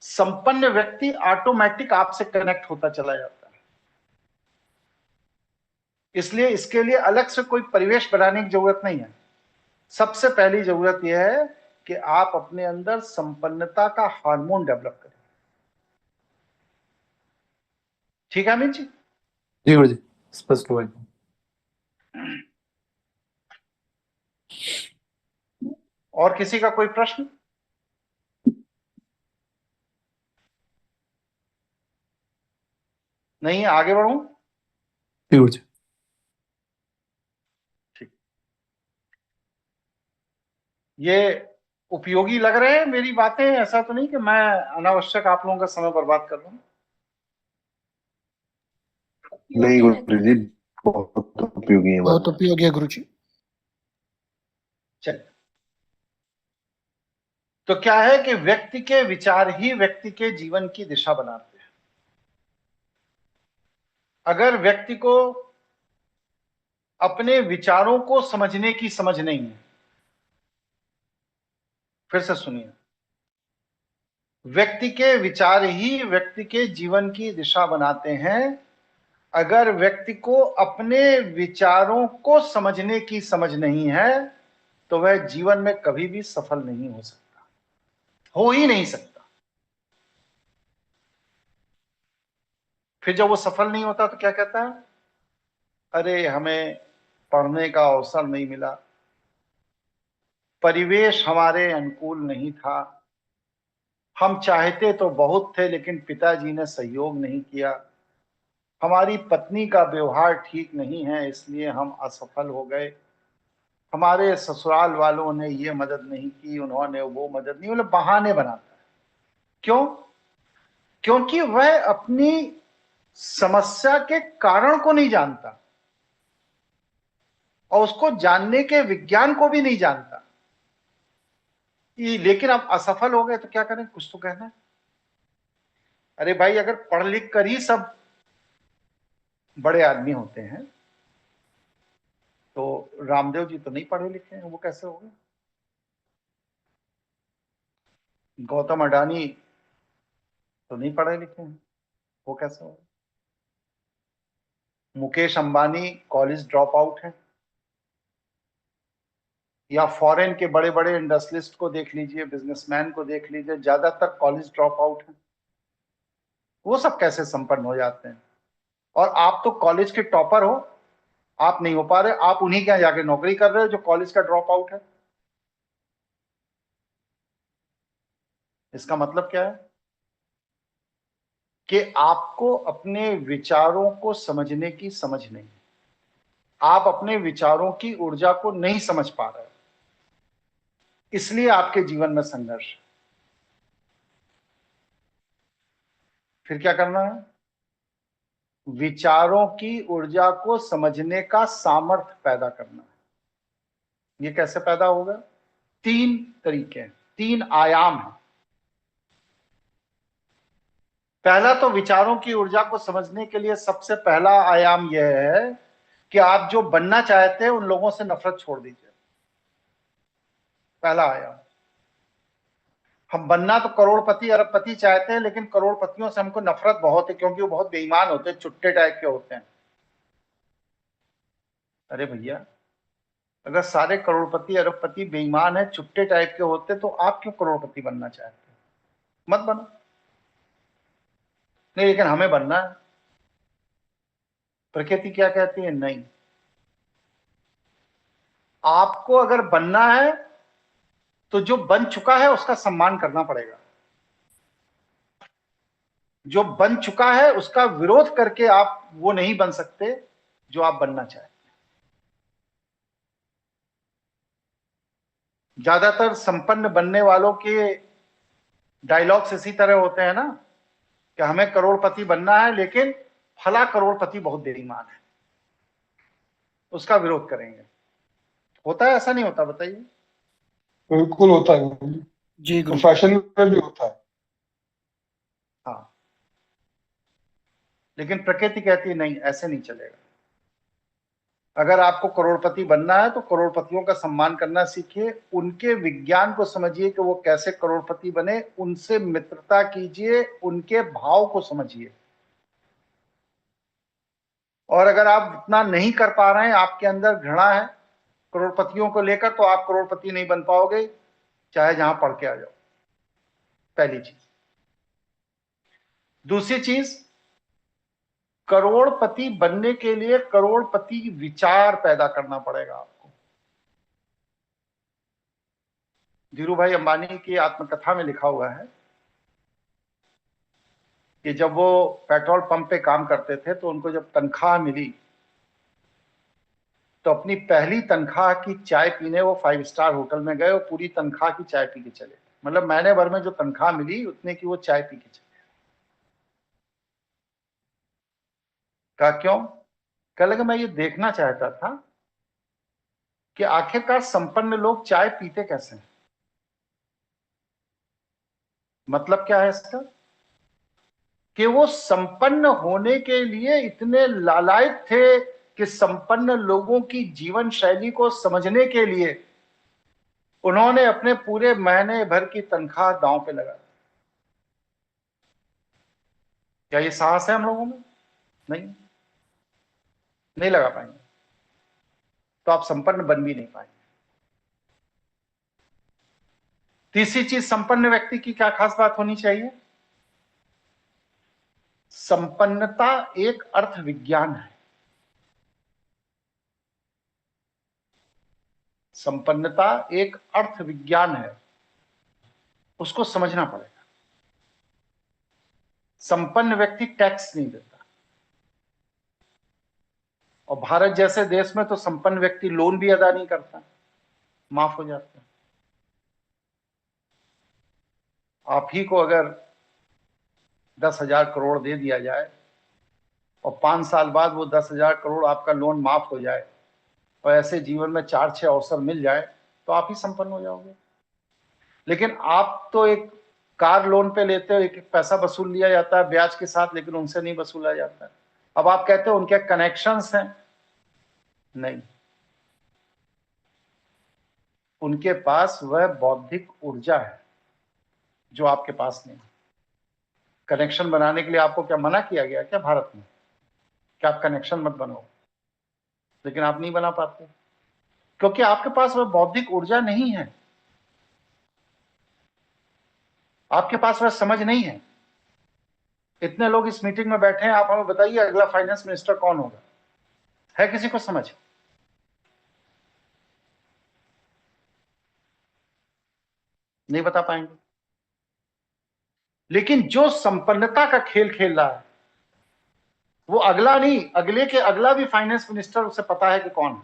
संपन्न व्यक्ति ऑटोमेटिक आपसे कनेक्ट होता चला जाता है। इसलिए इसके लिए अलग से कोई परिवेश बनाने की जरूरत नहीं है। सबसे पहली जरूरत यह है कि आप अपने अंदर संपन्नता का हार्मोन डेवलप करें। ठीक है अमित जी? जी गुरुजी, स्पष्ट हुआ। और किसी का कोई प्रश्न? नहीं, आगे बढ़ूं? जी गुरुजी। ठीक। ये उपयोगी लग रहे हैं मेरी बातें? ऐसा तो नहीं कि मैं अनावश्यक आप लोगों का समय बर्बाद कर रहा हूं? नहीं उपयोगी है गुरुजी, बहुत उपयोगी है बहुत बात। उपयोगी है गुरुजी। चलिए, तो क्या है कि व्यक्ति के विचार ही व्यक्ति के जीवन की दिशा बनाते हैं। अगर व्यक्ति को अपने विचारों को समझने की समझ नहीं है, फिर से सुनिए, व्यक्ति के विचार ही व्यक्ति के जीवन की दिशा बनाते हैं। अगर व्यक्ति को अपने विचारों को समझने की समझ नहीं है तो वह जीवन में कभी भी सफल नहीं हो सकता, हो ही नहीं सकता। फिर जब वो सफल नहीं होता तो क्या कहता है? अरे हमें पढ़ने का अवसर नहीं मिला, परिवेश हमारे अनुकूल नहीं था, हम चाहते तो बहुत थे लेकिन पिताजी ने सहयोग नहीं किया, हमारी पत्नी का व्यवहार ठीक नहीं है इसलिए हम असफल हो गए, हमारे ससुराल वालों ने ये मदद नहीं की, उन्होंने वो मदद नहीं, मतलब बहाने बनाता है। क्यों? क्योंकि वह अपनी समस्या के कारण को नहीं जानता और उसको जानने के विज्ञान को भी नहीं जानता। लेकिन अब असफल हो गए तो क्या करें? कुछ तो कहना है। अरे भाई, अगर पढ़ लिख कर ही सब बड़े आदमी होते हैं तो रामदेव जी तो नहीं पढ़े लिखे हैं, वो कैसे हो गए? गौतम अडानी तो नहीं पढ़े लिखे हैं, वो कैसे हो गए? Mukesh Ambani college drop out है, या फॉरेन के बड़े बड़े इंडस्ट्रियलिस्ट को देख लीजिए, बिजनेसमैन को देख लीजिए, ज्यादातर कॉलेज ड्रॉप आउट है। वो सब कैसे संपन्न हो जाते हैं? और आप तो कॉलेज के टॉपर हो, आप नहीं हो पा रहे, आप उन्हीं के यहाँ जाके नौकरी कर रहे हो जो कॉलेज का ड्रॉप आउट है। इसका मतलब क्या है? कि आपको अपने विचारों को समझने की समझ नहीं, आप अपने विचारों की ऊर्जा को नहीं समझ पा रहे, इसलिए आपके जीवन में संघर्ष। फिर क्या करना है? विचारों की ऊर्जा को समझने का सामर्थ्य पैदा करना है। ये कैसे पैदा होगा? 3 तरीके हैं, 3 आयाम हैं। पहला तो विचारों की ऊर्जा को समझने के लिए सबसे पहला आयाम यह है कि आप जो बनना चाहते हैं उन लोगों से नफरत छोड़ दीजिए। पहला आयाम। हम बनना तो करोड़पति अरबपति चाहते हैं, लेकिन करोड़पतियों से हमको नफरत बहुत है क्योंकि वो बहुत बेईमान होते हैं, चुट्टे टाइप के होते हैं। अरे भैया, अगर सारे करोड़पति अरबपति बेईमान है, चुट्टे टाइप के होते, तो आप क्यों करोड़पति बनना चाहते हैं? मत बनो। नहीं, लेकिन हमें बनना है। प्रकृति क्या कहती है? नहीं, आपको अगर बनना है तो जो बन चुका है उसका सम्मान करना पड़ेगा। जो बन चुका है उसका विरोध करके आप वो नहीं बन सकते जो आप बनना चाहते हैं। ज्यादातर संपन्न बनने वालों के डायलॉग्स इसी तरह होते हैं ना, कि हमें करोड़पति बनना है लेकिन फला करोड़पति बहुत बेईमान है, उसका विरोध करेंगे। होता है ऐसा? नहीं होता? बताइए। बिल्कुल होता है गुरुजी। जी गुरु। प्रोफेशन में भी होता है। हाँ, लेकिन प्रकृति कहती है नहीं, ऐसे नहीं चलेगा। अगर आपको करोड़पति बनना है तो करोड़पतियों का सम्मान करना सीखिए, उनके विज्ञान को समझिए कि वो कैसे करोड़पति बने, उनसे मित्रता कीजिए, उनके भाव को समझिए। और अगर आप इतना नहीं कर पा रहे हैं, आपके अंदर घृणा है करोड़पतियों को लेकर, तो आप करोड़पति नहीं बन पाओगे, चाहे जहां पढ़ के आ जाओ। पहली चीज। दूसरी चीज, करोड़पति बनने के लिए करोड़पति विचार पैदा करना पड़ेगा आपको। धीरू भाई अंबानी की आत्मकथा में लिखा हुआ है कि जब वो पेट्रोल पंप पे काम करते थे तो उनको जब तनख्वाह मिली तो अपनी पहली तनख्वाह की चाय पीने वो 5 स्टार होटल में गए और पूरी तनख्वाह की चाय पी के चले। मतलब महीने भर में जो तनख्वाह मिली उतने की वो चाय पी के चले। कहा क्यों? कहने लगे मैं ये देखना चाहता था कि आखिरकार संपन्न लोग चाय पीते कैसे हैं। मतलब क्या है इसका? कि वो संपन्न होने के लिए इतने लालायित थे कि संपन्न लोगों की जीवन शैली को समझने के लिए उन्होंने अपने पूरे महीने भर की तनख्वाह दांव पे लगा दी। क्या ये साहस है हम लोगों में? नहीं लगा पाएंगे तो आप संपन्न बन भी नहीं पाएंगे। तीसरी चीज, संपन्न व्यक्ति की क्या खास बात होनी चाहिए? संपन्नता एक अर्थ विज्ञान है। संपन्नता एक अर्थ विज्ञान है, उसको समझना पड़ेगा। संपन्न व्यक्ति टैक्स नहीं देता, और भारत जैसे देश में तो संपन्न व्यक्ति लोन भी अदा नहीं करता, माफ हो जाता है। आप ही को अगर 10,000 करोड़ दे दिया जाए और 5 साल बाद वो 10,000 करोड़ आपका लोन माफ हो जाए और ऐसे जीवन में 4-6 अवसर मिल जाए तो आप ही संपन्न हो जाओगे। लेकिन आप तो एक कार लोन पे लेते हो, एक एक पैसा वसूल लिया जाता है ब्याज के साथ, लेकिन उनसे नहीं वसूला जाता है। अब आप कहते हो उनके कनेक्शंस हैं, नहीं, उनके पास वह बौद्धिक ऊर्जा है जो आपके पास नहीं। कनेक्शन बनाने के लिए आपको क्या मना किया गया क्या भारत में? क्या आप कनेक्शन मत बनाओ? लेकिन आप नहीं बना पाते क्योंकि आपके पास वह बौद्धिक ऊर्जा नहीं है, आपके पास वह समझ नहीं है। इतने लोग इस मीटिंग में बैठे हैं, आप हमें बताइए अगला फाइनेंस मिनिस्टर कौन होगा? है किसी को समझ? नहीं बता पाएंगे। लेकिन जो संपन्नता का खेल खेल रहा है वो अगला नहीं, अगले के अगला भी फाइनेंस मिनिस्टर उसे पता है कि कौन है।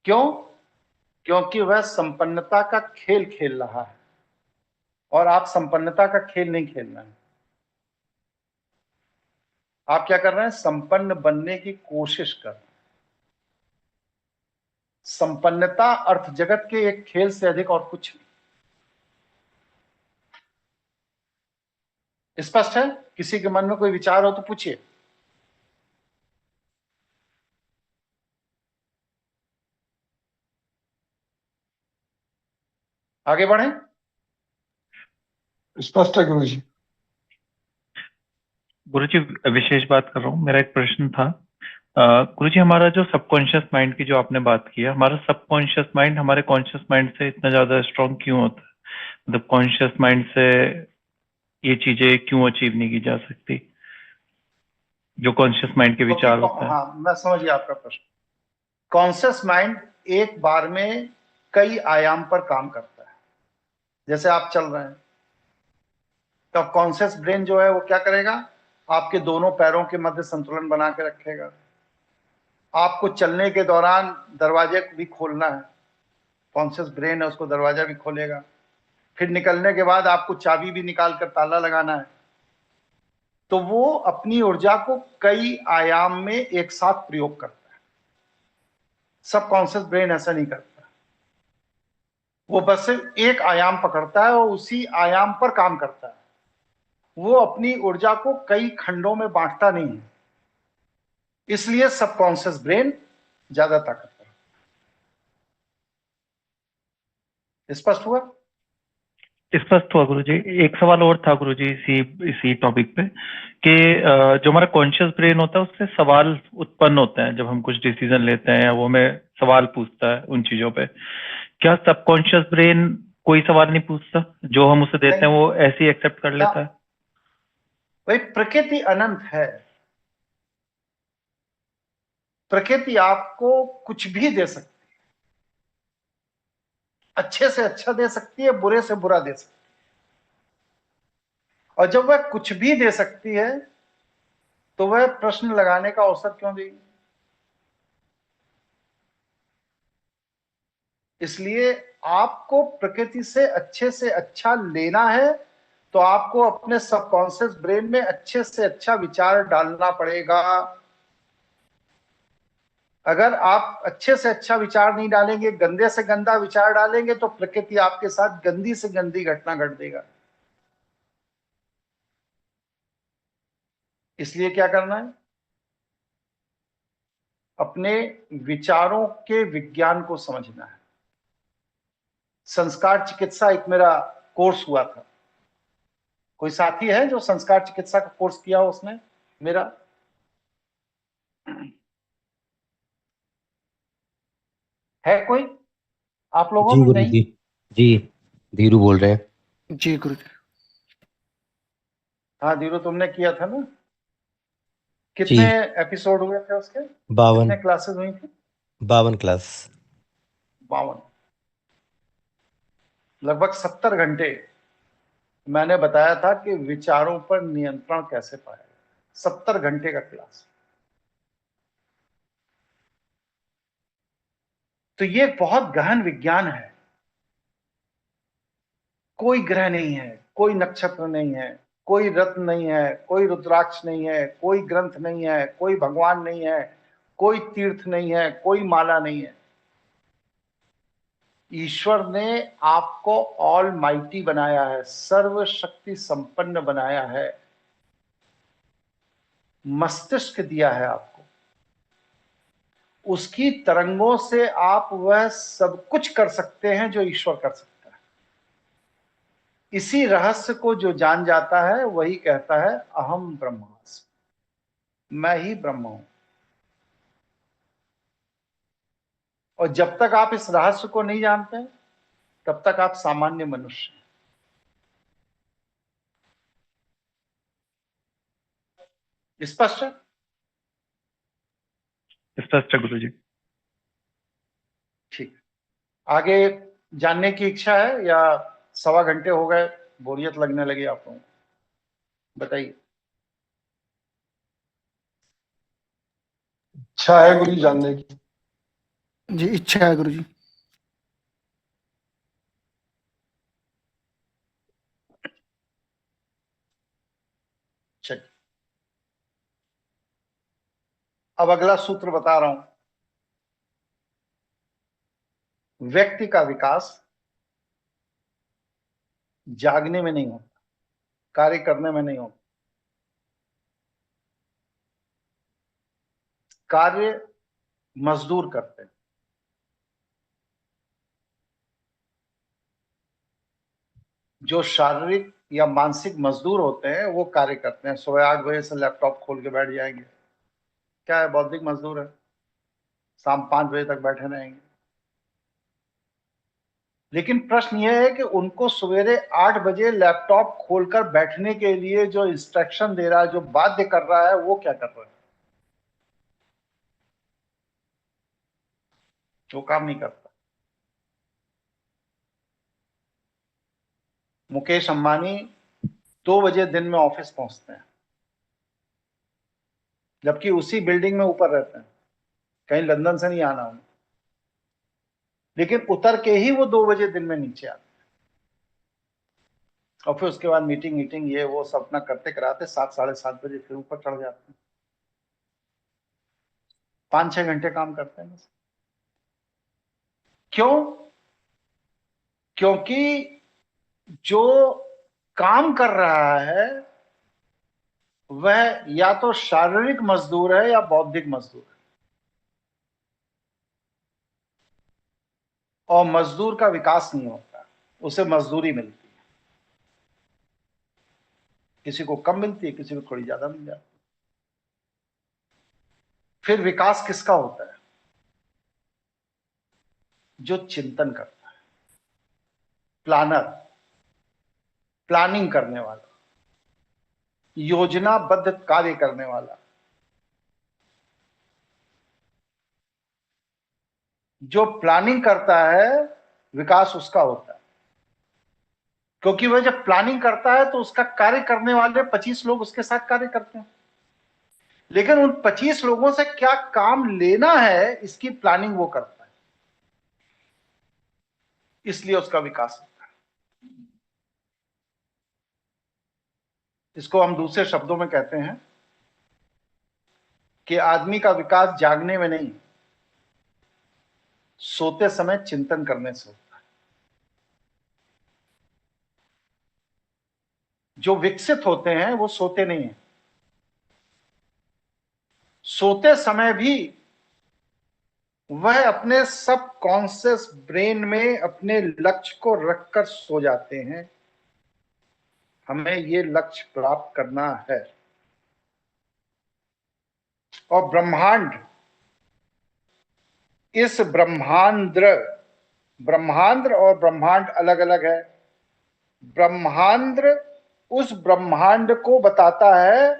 क्यों? क्योंकि वह संपन्नता का खेल खेल रहा है और आप संपन्नता का खेल नहीं खेल रहे हैं। आप क्या कर रहे हैं? संपन्न बनने की कोशिश कर रहे हैं। संपन्नता अर्थ जगत के एक खेल से अधिक और कुछ नहीं। स्पष्ट है? किसी के मन में कोई विचार हो तो पूछिए। आगे बढ़े। स्पष्ट है गुरुजी। गुरुजी विशेष बात कर रहा हूँ। मेरा एक प्रश्न था गुरुजी, हमारा जो सबकॉन्शियस माइंड की जो आपने बात की है, हमारा सबकॉन्शियस माइंड हमारे कॉन्शियस माइंड से इतना ज्यादा स्ट्रांग क्यों होता है? मतलब कॉन्शियस माइंड से ये चीजें क्यों अचीव नहीं की जा सकती जो कॉन्शियस माइंड के विचार होते हैं? हाँ, मैं समझ गया आपका प्रश्न। कॉन्शियस माइंड एक बार में कई आयाम पर काम करता है। जैसे आप चल रहे हैं तो कॉन्शियस ब्रेन जो है वो क्या करेगा? आपके दोनों पैरों के मध्य संतुलन बना के रखेगा। आपको चलने के दौरान दरवाजे भी खोलना है, कॉन्शियस ब्रेन है उसको दरवाजा भी खोलेगा। फिर निकलने के बाद आपको चाबी भी निकाल कर ताला लगाना है। तो वो अपनी ऊर्जा को कई आयाम में एक साथ प्रयोग करता है। सब कॉन्शियस ब्रेन ऐसा नहीं करता, वो बस सिर्फ एक आयाम पकड़ता है और उसी आयाम पर काम करता है। वो अपनी ऊर्जा को कई खंडों में बांटता नहीं है, इसलिए सबकॉन्शियस ब्रेन ज्यादा ताकतवर है। स्पष्ट हुआ? स्पष्ट हुआ गुरुजी। एक सवाल और था गुरुजी इसी टॉपिक पे कि जो हमारा कॉन्शियस ब्रेन होता है उससे सवाल उत्पन्न होते हैं जब हम कुछ डिसीजन लेते हैं, या वो हमें सवाल पूछता है उन चीजों पे। क्या सबकॉन्शियस ब्रेन कोई सवाल नहीं पूछता? जो हम उसे देते हैं वो ऐसे ही एक्सेप्ट कर लेता है? भाई प्रकृति अनंत है, प्रकृति आपको कुछ भी दे सकती है। अच्छे से अच्छा दे सकती है, बुरे से बुरा दे सकती है। और जब वह कुछ भी दे सकती है तो वह प्रश्न लगाने का अवसर क्यों देगी? इसलिए आपको प्रकृति से अच्छा लेना है तो आपको अपने सबकॉन्शियस ब्रेन में अच्छे से अच्छा विचार डालना पड़ेगा। अगर आप अच्छे से अच्छा विचार नहीं डालेंगे, गंदे से गंदा विचार डालेंगे, तो प्रकृति आपके साथ गंदी से गंदी घटना घट देगा। इसलिए क्या करना है? अपने विचारों के विज्ञान को समझना है। संस्कार चिकित्सा एक मेरा कोर्स हुआ था। कोई साथी है जो संस्कार चिकित्सा का कोर्स किया हो उसने मेरा? है कोई आप लोगों जी में? गुरु नहीं? जी। जी धीरू बोल रहे हैं। जी गुरु जी। हाँ धीरू, तुमने किया था ना? जी कितने एपिसोड हुए थे उसके? 52 कितने क्लासेस हुई थी? 52 क्लास। 52। लगभग 70 घंटे मैंने बताया था कि विचारों पर नियंत्रण कैसे पाया। 70 घंटे का क्लास। तो ये बहुत गहन विज्ञान है। कोई ग्रह नहीं है, कोई नक्षत्र नहीं है, कोई रत्न नहीं है, कोई रुद्राक्ष नहीं है, कोई ग्रंथ नहीं है, कोई भगवान नहीं है, कोई तीर्थ नहीं है, कोई माला नहीं है। ईश्वर ने आपको ऑल माइटी बनाया है, सर्वशक्ति संपन्न बनाया है, मस्तिष्क दिया है आपको। उसकी तरंगों से आप वह सब कुछ कर सकते हैं जो ईश्वर कर सकता है। इसी रहस्य को जो जान जाता है वही कहता है अहम ब्रह्मास्मि, मैं ही ब्रह्म हूं। और जब तक आप इस रहस्य को नहीं जानते तब तक आप सामान्य मनुष्य हैं। स्पष्ट है? स्पष्ट है गुरु जी। ठीक। आगे जानने की इच्छा है या 1.25 घंटे हो गए, बोरियत लगने लगी आप लोगों को? बताइए। इच्छा है गुरु जी जानने की। जी इच्छा है गुरु जी। चलिए, अब अगला सूत्र बता रहा हूं। व्यक्ति का विकास जागने में नहीं होता, कार्य करने में नहीं होता। कार्य मजदूर करते हैं। जो शारीरिक या मानसिक मजदूर होते हैं वो कार्य करते हैं। सुबह 8 बजे से लैपटॉप खोल के बैठ जाएंगे, क्या है? बौद्धिक मजदूर है। शाम 5 बजे तक बैठे रहेंगे। लेकिन प्रश्न यह है कि उनको सवेरे 8 बजे लैपटॉप खोलकर बैठने के लिए जो इंस्ट्रक्शन दे रहा है, जो बाध्य कर रहा है, वो क्या कर रहा है? वो काम नहीं करता। मुकेश अंबानी 2 बजे दिन में ऑफिस पहुंचते हैं, जबकि उसी बिल्डिंग में ऊपर रहते हैं, कहीं लंदन से नहीं आना उन्हें। लेकिन उतर के ही वो 2 बजे दिन में नीचे आते हैं, और फिर उसके बाद मीटिंग ये वो सब अपना करते कराते 7 साढ़े 7 बजे फिर ऊपर चढ़ जाते हैं। 5-6 घंटे काम करते हैं बस। क्यों? क्योंकि जो काम कर रहा है वह या तो शारीरिक मजदूर है या बौद्धिक मजदूर है। और मजदूर का विकास नहीं होता, उसे मजदूरी मिलती है। किसी को कम मिलती है, किसी को थोड़ी ज्यादा मिल जाती है। फिर विकास किसका होता है? जो चिंतन करता है, प्लानर, प्लानिंग करने वाला, योजनाबद्ध कार्य करने वाला। जो प्लानिंग करता है विकास उसका होता है, क्योंकि वह जब प्लानिंग करता है तो उसका कार्य करने वाले 25 लोग उसके साथ कार्य करते हैं, लेकिन उन 25 लोगों से क्या काम लेना है इसकी प्लानिंग वो करता है, इसलिए उसका विकास होता है। इसको हम दूसरे शब्दों में कहते हैं कि आदमी का विकास जागने में नहीं, सोते समय चिंतन करने से होता है। जो विकसित होते हैं वो सोते नहीं हैं, सोते समय भी वह अपने सब कॉन्शियस ब्रेन में अपने लक्ष्य को रखकर सो जाते हैं, हमें ये लक्ष्य प्राप्त करना है। और ब्रह्मांड, इस ब्रह्मांड और ब्रह्मांड अलग अलग है। ब्रह्मांड उस ब्रह्मांड को बताता है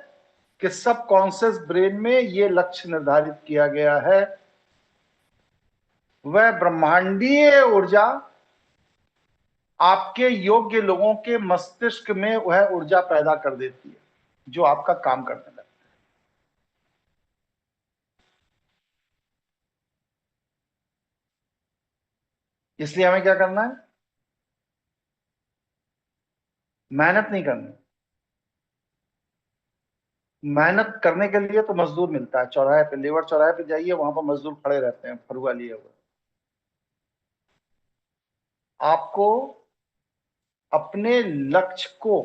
कि सब कॉन्शियस ब्रेन में ये लक्ष्य निर्धारित किया गया है। वह ब्रह्मांडीय ऊर्जा आपके योग्य लोगों के मस्तिष्क में वह ऊर्जा पैदा कर देती है जो आपका काम करने लगता है। इसलिए हमें क्या करना है? मेहनत नहीं करनी। मेहनत करने के लिए तो मजदूर मिलता है चौराहे पे, लेबर चौराहे पे जाइए, वहां पर मजदूर खड़े रहते हैं फरुआ लिए हुए। आपको अपने लक्ष्य को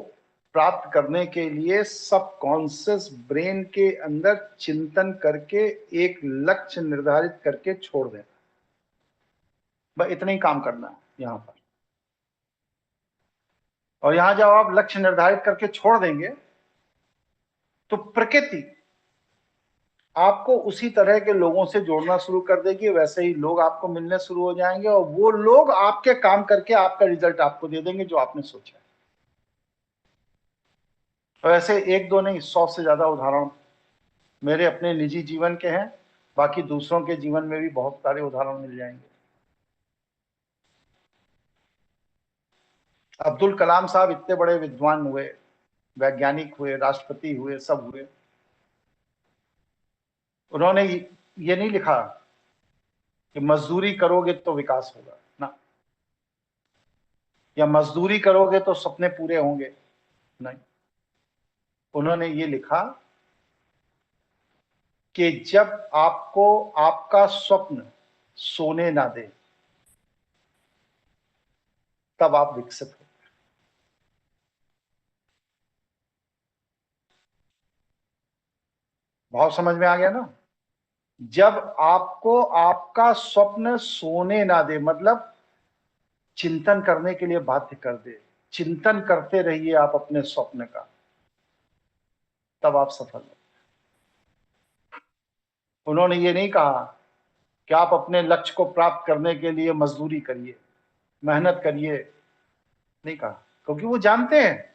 प्राप्त करने के लिए सब कॉन्शियस ब्रेन के अंदर चिंतन करके एक लक्ष्य निर्धारित करके छोड़ देना, बस इतना ही काम करना है यहां पर। और यहां जब आप लक्ष्य निर्धारित करके छोड़ देंगे तो प्रकृति आपको उसी तरह के लोगों से जोड़ना शुरू कर देगी, वैसे ही लोग आपको मिलने शुरू हो जाएंगे और वो लोग आपके काम करके आपका रिजल्ट आपको दे देंगे जो आपने सोचा है। और ऐसे एक दो नहीं, 100 से ज्यादा उदाहरण मेरे अपने निजी जीवन के हैं, बाकी दूसरों के जीवन में भी बहुत सारे उदाहरण मिल जाएंगे। अब्दुल कलाम साहब इतने बड़े विद्वान हुए, वैज्ञानिक हुए, राष्ट्रपति हुए, सब हुए। उन्होंने ये नहीं लिखा कि मजदूरी करोगे तो विकास होगा ना, या मजदूरी करोगे तो सपने पूरे होंगे, नहीं। उन्होंने ये लिखा कि जब आपको आपका स्वप्न सोने ना दे तब आप विकसित हो। भाव समझ में आ गया ना? जब आपको आपका स्वप्न सोने ना दे, मतलब चिंतन करने के लिए बाध्य कर दे, चिंतन करते रहिए आप अपने स्वप्न का, तब आप सफल हो। उन्होंने ये नहीं कहा कि आप अपने लक्ष्य को प्राप्त करने के लिए मजदूरी करिए, मेहनत करिए, नहीं कहा, क्योंकि वो जानते हैं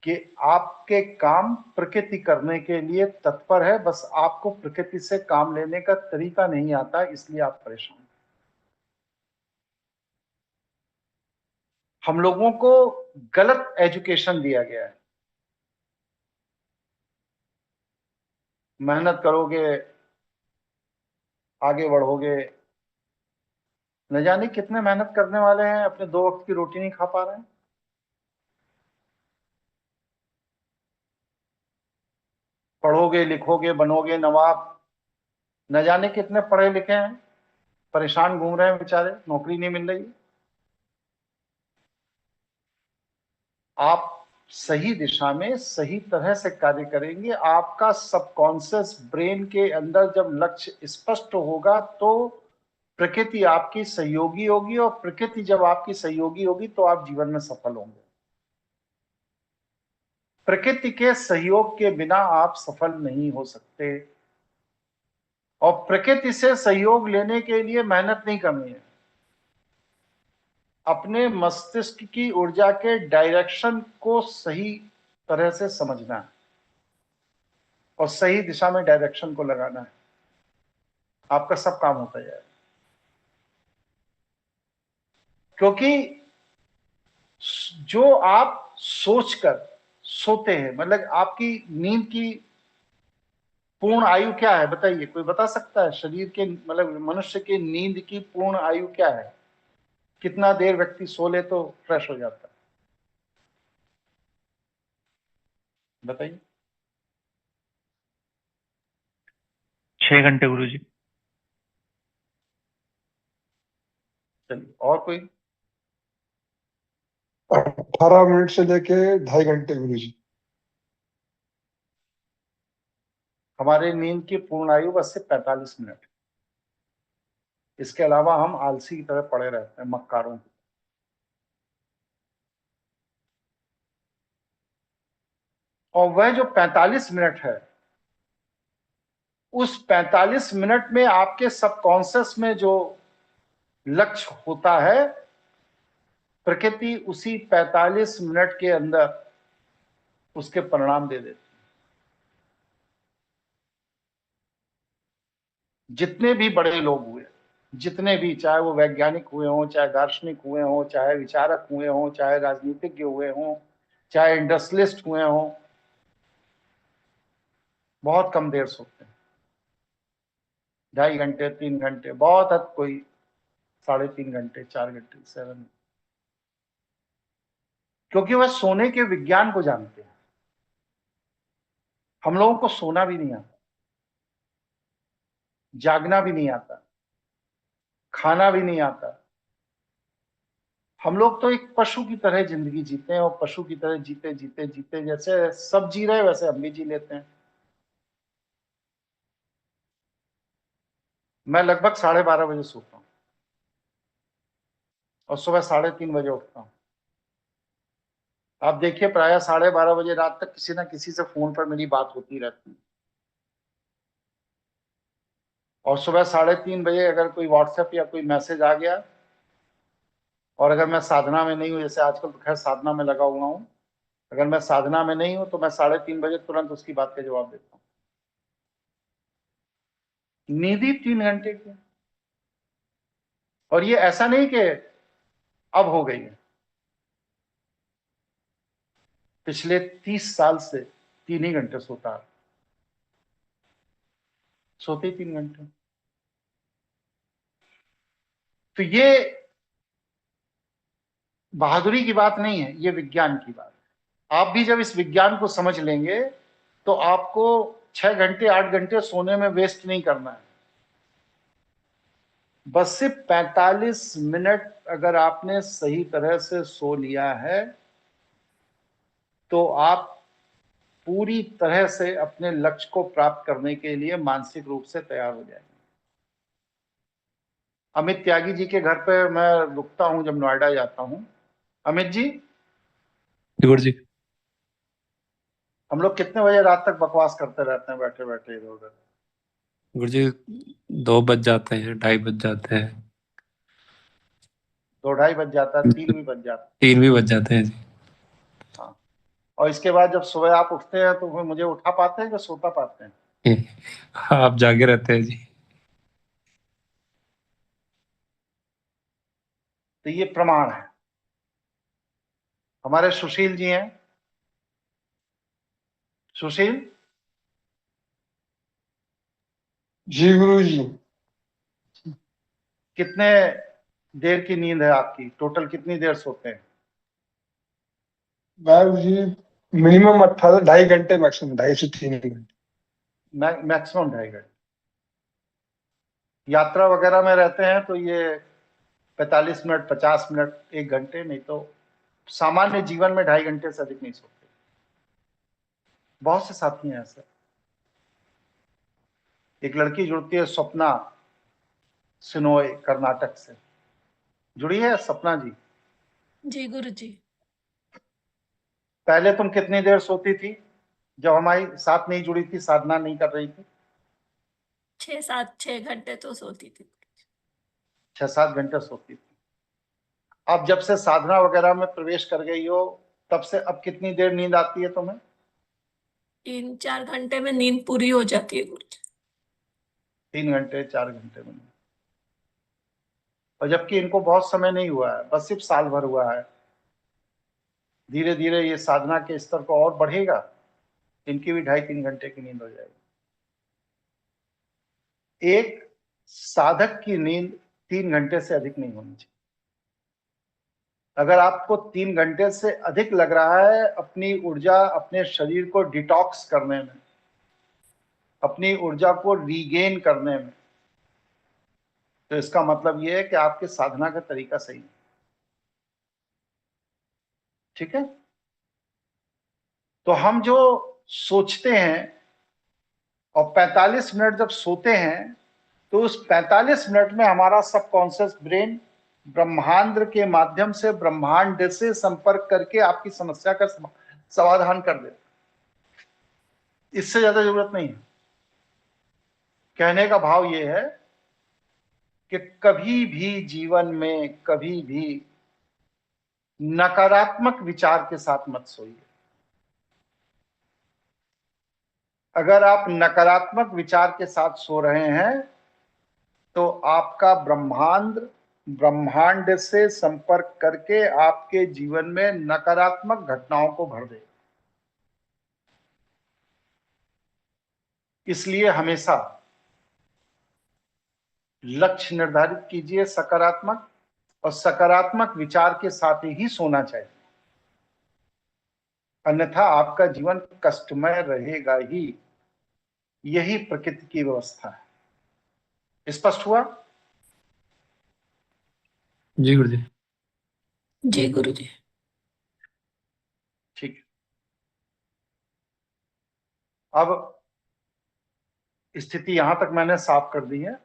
कि आपके काम प्रकृति करने के लिए तत्पर है, बस आपको प्रकृति से काम लेने का तरीका नहीं आता, इसलिए आप परेशान। हम लोगों को गलत एजुकेशन दिया गया है। मेहनत करोगे आगे बढ़ोगे। न जाने कितने मेहनत करने वाले हैं अपने 2 वक्त की रोटी नहीं खा पा रहे हैं। पढ़ोगे लिखोगे बनोगे नवाब, न जाने कितने पढ़े लिखे हैं परेशान घूम रहे हैं बेचारे, नौकरी नहीं मिल रही। आप सही दिशा में सही तरह से कार्य करेंगे, आपका सबकॉन्शियस ब्रेन के अंदर जब लक्ष्य स्पष्ट होगा तो प्रकृति आपकी सहयोगी होगी, और प्रकृति जब आपकी सहयोगी होगी तो आप जीवन में सफल होंगे। प्रकृति के सहयोग के बिना आप सफल नहीं हो सकते, और प्रकृति से सहयोग लेने के लिए मेहनत नहीं करनी है, अपने मस्तिष्क की ऊर्जा के डायरेक्शन को सही तरह से समझना है और सही दिशा में डायरेक्शन को लगाना है। आपका सब काम होता जाएगा। क्योंकि जो आप सोचकर सोते हैं, मतलब आपकी नींद की पूर्ण आयु क्या है बताइए, कोई बता सकता है? शरीर के मतलब मनुष्य की नींद की पूर्ण आयु क्या है? कितना देर व्यक्ति सो ले तो फ्रेश हो जाता है, बताइए। 6 घंटे गुरुजी। चलिए, और कोई? 18 मिनट से लेके 2.5 घंटे गुरुजी। हमारे नींद की पूर्ण आयु बस सिर्फ 45 मिनट। इसके अलावा हम आलसी की तरह पड़े रहते हैं, मक्कारों की। और वह जो 45 मिनट है, उस 45 मिनट में आपके सबकॉन्शियस में जो लक्ष्य होता है, प्रकृति उसी 45 मिनट के अंदर उसके परिणाम दे देती है। जितने भी बड़े लोग हुए, जितने भी, चाहे वो वैज्ञानिक हुए हों, चाहे दार्शनिक हुए हों, चाहे विचारक हुए हों, चाहे राजनीतिज्ञ हुए हों, चाहे इंडस्ट्रियलिस्ट हुए हों, बहुत कम देर सोते हैं। 2.5 घंटे, 3 घंटे, बहुत हद कोई 3.5 घंटे, 4 घंटे, 7। क्योंकि वह सोने के विज्ञान को जानते हैं। हम लोगों को सोना भी नहीं आता, जागना भी नहीं आता, खाना भी नहीं आता। हम लोग तो एक पशु की तरह जिंदगी जीते हैं, और पशु की तरह जीते जीते जीते जैसे सब जी रहे वैसे हम भी जी लेते हैं। मैं लगभग 12:30 बजे सोता हूँ और सुबह 3:30 बजे उठता हूँ। आप देखिए, प्राय 12:30 बजे रात तक किसी ना किसी से फोन पर मेरी बात होती रहती है। और सुबह 3:30 बजे अगर कोई व्हाट्सएप या कोई मैसेज आ गया, और अगर मैं साधना में नहीं हूँ, जैसे आजकल तो खैर साधना में लगा हुआ हूँ, अगर मैं साधना में नहीं हूँ तो मैं 3:30 बजे तुरंत उसकी बात का जवाब देता हूँ। नींद ही 3 घंटे की। और ये ऐसा नहीं कि अब हो गई है, पिछले 30 साल से 3 ही घंटे सोता है, सोते ही 3 घंटे। तो ये बहादुरी की बात नहीं है, ये विज्ञान की बात है। आप भी जब इस विज्ञान को समझ लेंगे तो आपको 6 घंटे 8 घंटे सोने में वेस्ट नहीं करना है। बस सिर्फ 45 मिनट अगर आपने सही तरह से सो लिया है तो आप पूरी तरह से अपने लक्ष्य को प्राप्त करने के लिए मानसिक रूप से तैयार हो जाएंगे। अमित त्यागी जी के घर पे मैं रुकता हूं जब नोएडा जाता हूं। अमित जी, गुरुजी। हम लोग कितने बजे रात तक बकवास करते रहते हैं बैठे बैठे इधर उधर? गुरुजी 2 बज जाते हैं, 2:30 बज जाते हैं, 2-2:30 बज जाता है, 3 भी बज जाता 3 भी बज जाते हैं जी। है। हाँ, और इसके बाद जब सुबह आप उठते हैं तो फिर मुझे उठा पाते हैं कि सोता पाते हैं? आप जागे रहते हैं जी। तो ये प्रमाण है। हमारे सुशील जी हैं, सुशील, जी गुरुजी। कितने देर की नींद है आपकी? टोटल कितनी देर सोते हैं? मैं गुरुजी मिनिमम 2.5 घंटे, मैक्सिमम 2.5 से 3 घंटे। मैक्सिमम 2.5 घंटे। यात्रा वगैरह में रहते हैं तो ये 45 मिनट, 50 मिनट, 1 घंटे, नहीं तो सामान्य जीवन में 2.5 घंटे से अधिक नहीं सोते। बहुत से साथी हैं ऐसे। एक लड़की जुड़ती है स्वप्ना सिनोय, कर्नाटक से जुड़ी है। सपना जी, जी गुरुजी। पहले तुम कितनी देर सोती थी जब हमारी साथ नहीं जुड़ी थी, साधना नहीं कर रही थी? 6 घंटे तो सोती थी। 6-7 घंटे सोती थी। अब जब से साधना वगैरह में प्रवेश कर गई हो, तब से अब कितनी देर नींद आती है तुम्हें? 3-4 घंटे में नींद पूरी हो जाती है गुरुजी। 3 घंटे 4 घंटे में, और जबकि इनको बहुत समय नहीं हुआ है, बस सिर्फ साल भर हुआ है। धीरे धीरे ये साधना के स्तर को और बढ़ेगा, इनकी भी 2.5-3 घंटे की नींद हो जाएगी। एक साधक की नींद 3 घंटे से अधिक नहीं होनी चाहिए। अगर आपको 3 घंटे से अधिक लग रहा है अपनी ऊर्जा, अपने शरीर को डिटॉक्स करने में, अपनी ऊर्जा को रीगेन करने में, तो इसका मतलब यह है कि आपके साधना का तरीका सही है। ठीक है, तो हम जो सोचते हैं और 45 मिनट जब सोते हैं, तो उस 45 मिनट में हमारा सबकॉन्शियस ब्रेन ब्रह्मांड के माध्यम से, ब्रह्मांड से संपर्क करके आपकी समस्या का समाधान कर दे। इससे ज्यादा जरूरत नहीं है। कहने का भाव यह है कि कभी भी जीवन में, कभी भी नकारात्मक विचार के साथ मत सोइए। अगर आप नकारात्मक विचार के साथ सो रहे हैं तो आपका ब्रह्मांड से संपर्क करके आपके जीवन में नकारात्मक घटनाओं को भर देगा। इसलिए हमेशा लक्ष्य निर्धारित कीजिए सकारात्मक, और सकारात्मक विचार के साथ ही सोना चाहिए, अन्यथा आपका जीवन कष्टमय रहेगा ही। यही प्रकृति की व्यवस्था है। स्पष्ट हुआ? जी गुरुजी। जी गुरुजी। ठीक है, अब स्थिति यहां तक मैंने साफ कर दी है।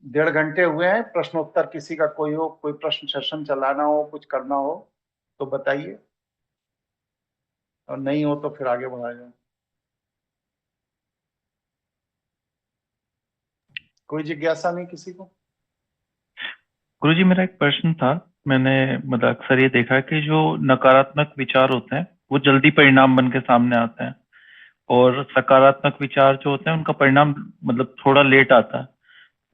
1.5 घंटे हुए हैं। प्रश्नोत्तर किसी का कोई हो, कोई प्रश्न सेशन चलाना हो, कुछ करना हो तो बताइए, और नहीं हो तो फिर आगे बढ़ा जाए। कोई जिज्ञासा नहीं किसी को? गुरुजी मेरा एक प्रश्न था। मैंने मतलब अक्सर ये देखा है कि जो नकारात्मक विचार होते हैं वो जल्दी परिणाम बन के सामने आते हैं, और सकारात्मक विचार जो होते हैं उनका परिणाम मतलब थोड़ा लेट आता है।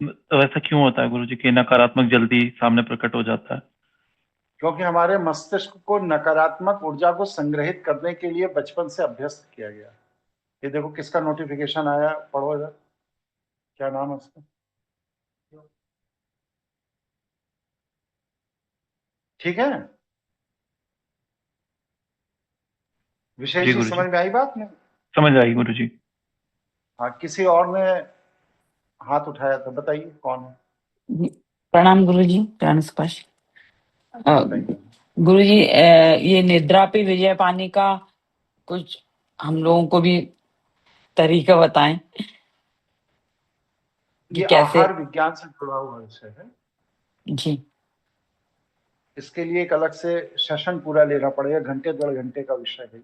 तो ऐसा क्यों होता है गुरुजी कि नकारात्मक जल्दी सामने प्रकट हो जाता है? क्योंकि हमारे मस्तिष्क को नकारात्मक ऊर्जा को संग्रहित करने के लिए बचपन से अभ्यस्त किया गया। ये देखो किसका नोटिफिकेशन आया, पढ़ो इधर। क्या नाम है उसका? ठीक है, विषय जी जी गुरुजी, समझ में आई बात नहीं? समझ आई गुरुजी। हाँ, किसी और ने हाथ उठाया था, बताइए कौन है? प्रणाम गुरुजी, प्राण स्पर्श। बताइए। गुरुजी, ये निद्रा पे विजय पाने का कुछ हम लोगों को भी तरीका बताएं कि ये कैसे। आहार विज्ञान से जुड़ा हुआ विषय है। जी इसके लिए एक अलग से सेशन पूरा लेना पड़ेगा, 1-1.5 घंटे का विषय है।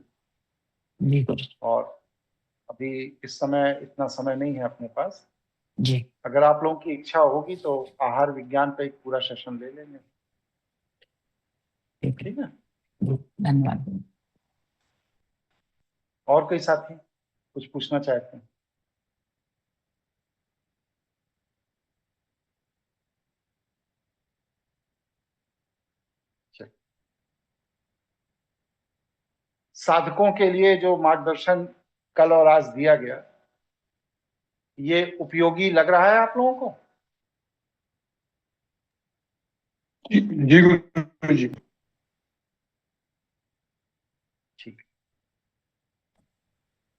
जी गुरुजी। और अभी इस समय इतना समय नहीं है अपने पास। जी अगर आप लोगों की इच्छा होगी तो आहार विज्ञान पे एक पूरा सेशन ले लेंगे। ठीक है, धन्यवाद। और कोई साथी कुछ पूछना चाहते हैं? चलिए। साधकों के लिए जो मार्गदर्शन कल और आज दिया गया, ये उपयोगी लग रहा है आप लोगों को? जी गुरुजी। ठीक है,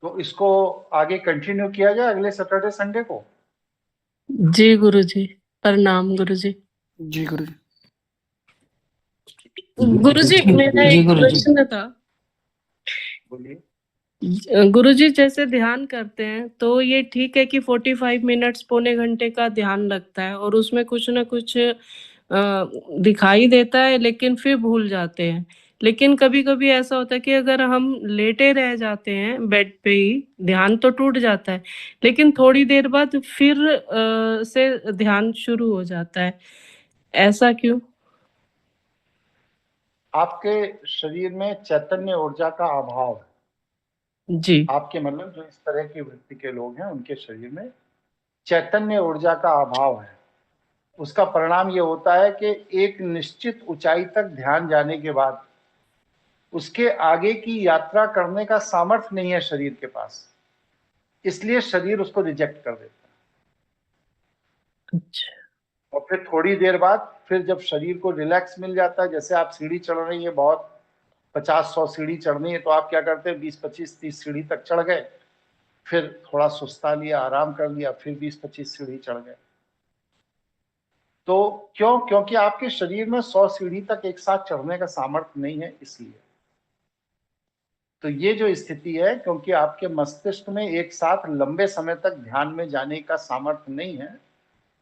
तो इसको आगे कंटिन्यू किया जाए अगले सैटरडे संडे को। जी गुरुजी, प्रणाम गुरुजी। जी गुरुजी। गुरुजी मेरा जी एक गुरुजी। प्रश्न था। बोलिए। गुरुजी जैसे ध्यान करते हैं तो ये ठीक है कि 45 मिनट्स, पौने घंटे का ध्यान लगता है और उसमें कुछ ना कुछ दिखाई देता है, लेकिन फिर भूल जाते हैं। लेकिन कभी-कभी ऐसा होता है कि अगर हम लेटे रह जाते हैं बेड पे ही, ध्यान तो टूट जाता है, लेकिन थोड़ी देर बाद फिर से ध्यान शुरू हो जाता है। ऐसा क्यों? आपके शरीर में चैतन्य ऊर्जा का अभाव है। जी। आपके मतलब जो इस तरह की वृत्ति के लोग हैं उनके शरीर में चैतन्य ऊर्जा का अभाव है। उसका परिणाम ये होता है कि एक निश्चित ऊंचाई तक ध्यान जाने के बाद उसके आगे की यात्रा करने का सामर्थ्य नहीं है शरीर के पास, इसलिए शरीर उसको रिजेक्ट कर देता है। अच्छा। और फिर थोड़ी देर बाद फिर जब शरीर को रिलैक्स मिल जाता है, जैसे आप सीढ़ी चढ़ रही है, बहुत 50-100 सीढ़ी चढ़नी है, तो आप क्या करते हैं 20-25-30 सीढ़ी तक चढ़ गए, फिर थोड़ा सुस्ता लिया, आराम कर लिया, फिर 20-25 सीढ़ी चढ़ गए। तो क्यों? क्योंकि आपके शरीर में 100 सीढ़ी तक एक साथ चढ़ने का सामर्थ्य नहीं है, इसलिए। तो ये जो स्थिति है, क्योंकि आपके मस्तिष्क में एक साथ लंबे समय तक ध्यान में जाने का सामर्थ्य नहीं है,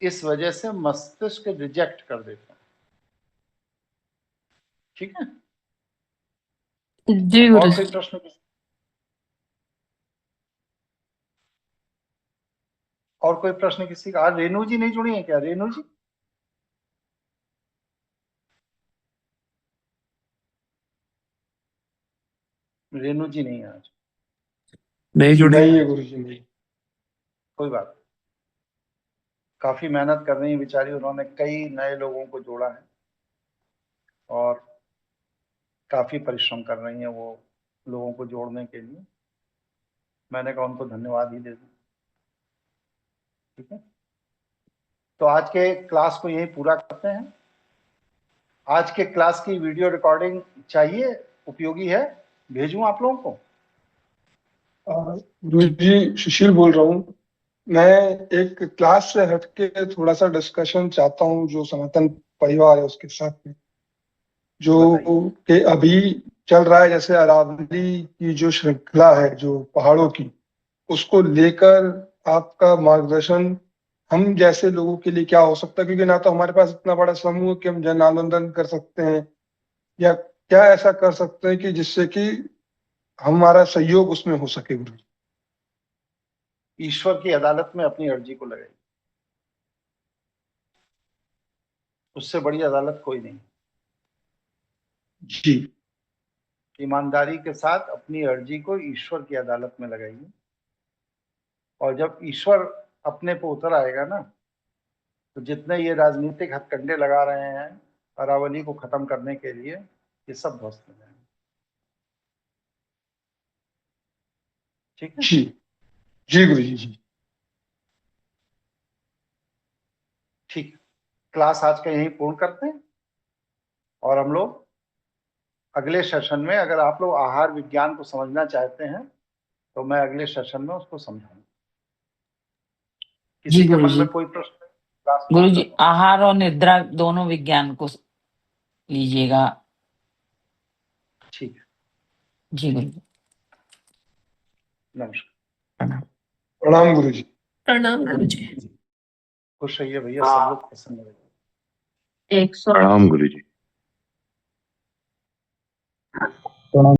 इस वजह से मस्तिष्क रिजेक्ट कर देता है। ठीक है? जी और गुरु कोई जी। प्रश्न? और कोई प्रश्न किसी का? आज रेणु जी नहीं जुड़ी है क्या? रेणु जी? रेणु जी नहीं है आज। नहीं जुड़ी। नहीं है गुरुजी, नहीं। कोई बात नहीं। काफी मेहनत कर रही है बेचारी, उन्होंने कई नए लोगों को जोड़ा है और काफी परिश्रम कर रही हैं वो लोगों को जोड़ने के लिए। मैंने कहा उनको धन्यवाद ही दे दूं। ठीक है, तो आज के क्लास को यही पूरा करते हैं। आज के क्लास की वीडियो रिकॉर्डिंग चाहिए, उपयोगी है, भेजूं आप लोगों को? गुरुजी सुशील बोल रहा हूँ। मैं एक क्लास से हटके थोड़ा सा डिस्कशन चाहता हूँ जो सनातन परिवार है उसके साथ में, जो कि अभी चल रहा है, जैसे अरावली की जो श्रृंखला है जो पहाड़ों की, उसको लेकर आपका मार्गदर्शन हम जैसे लोगों के लिए क्या हो सकता है, क्योंकि ना तो हमारे पास इतना बड़ा समूह कि हम जन आंदोलन कर सकते हैं, या क्या ऐसा कर सकते हैं कि जिससे कि हमारा सहयोग उसमें हो सके। गुरु ईश्वर की अदालत में अपनी अर्जी को लगाइए, उससे बड़ी अदालत कोई नहीं। जी। ईमानदारी के साथ अपनी अर्जी को ईश्वर की अदालत में लगाइए, और जब ईश्वर अपने पे उतर आएगा ना, तो जितने ये राजनीतिक हथकंडे लगा रहे हैं अरावली को खत्म करने के लिए, ये सब ध्वस्त हो जाएंगे। ठीक है? जी जी गुरु जी। ठीक, क्लास आज का यहीं पूर्ण करते हैं, और हम लोग अगले सेशन में, अगर आप लोग आहार विज्ञान को समझना चाहते हैं तो मैं अगले सेशन में उसको समझाऊंगा। किसी जी के गुरु मन जी। में कोई प्रश्न? क्लास गुरु जी, आहार और निद्रा दोनों विज्ञान को लीजिएगा। ठीक है, जी गुरु जी। नमस्कार। प्रणाम गुरु जी। प्रणाम गुरु जी। खुश रहिए भैया, सब लोग प्रसन्न रहिए। 100 प्रणाम गुरु जी।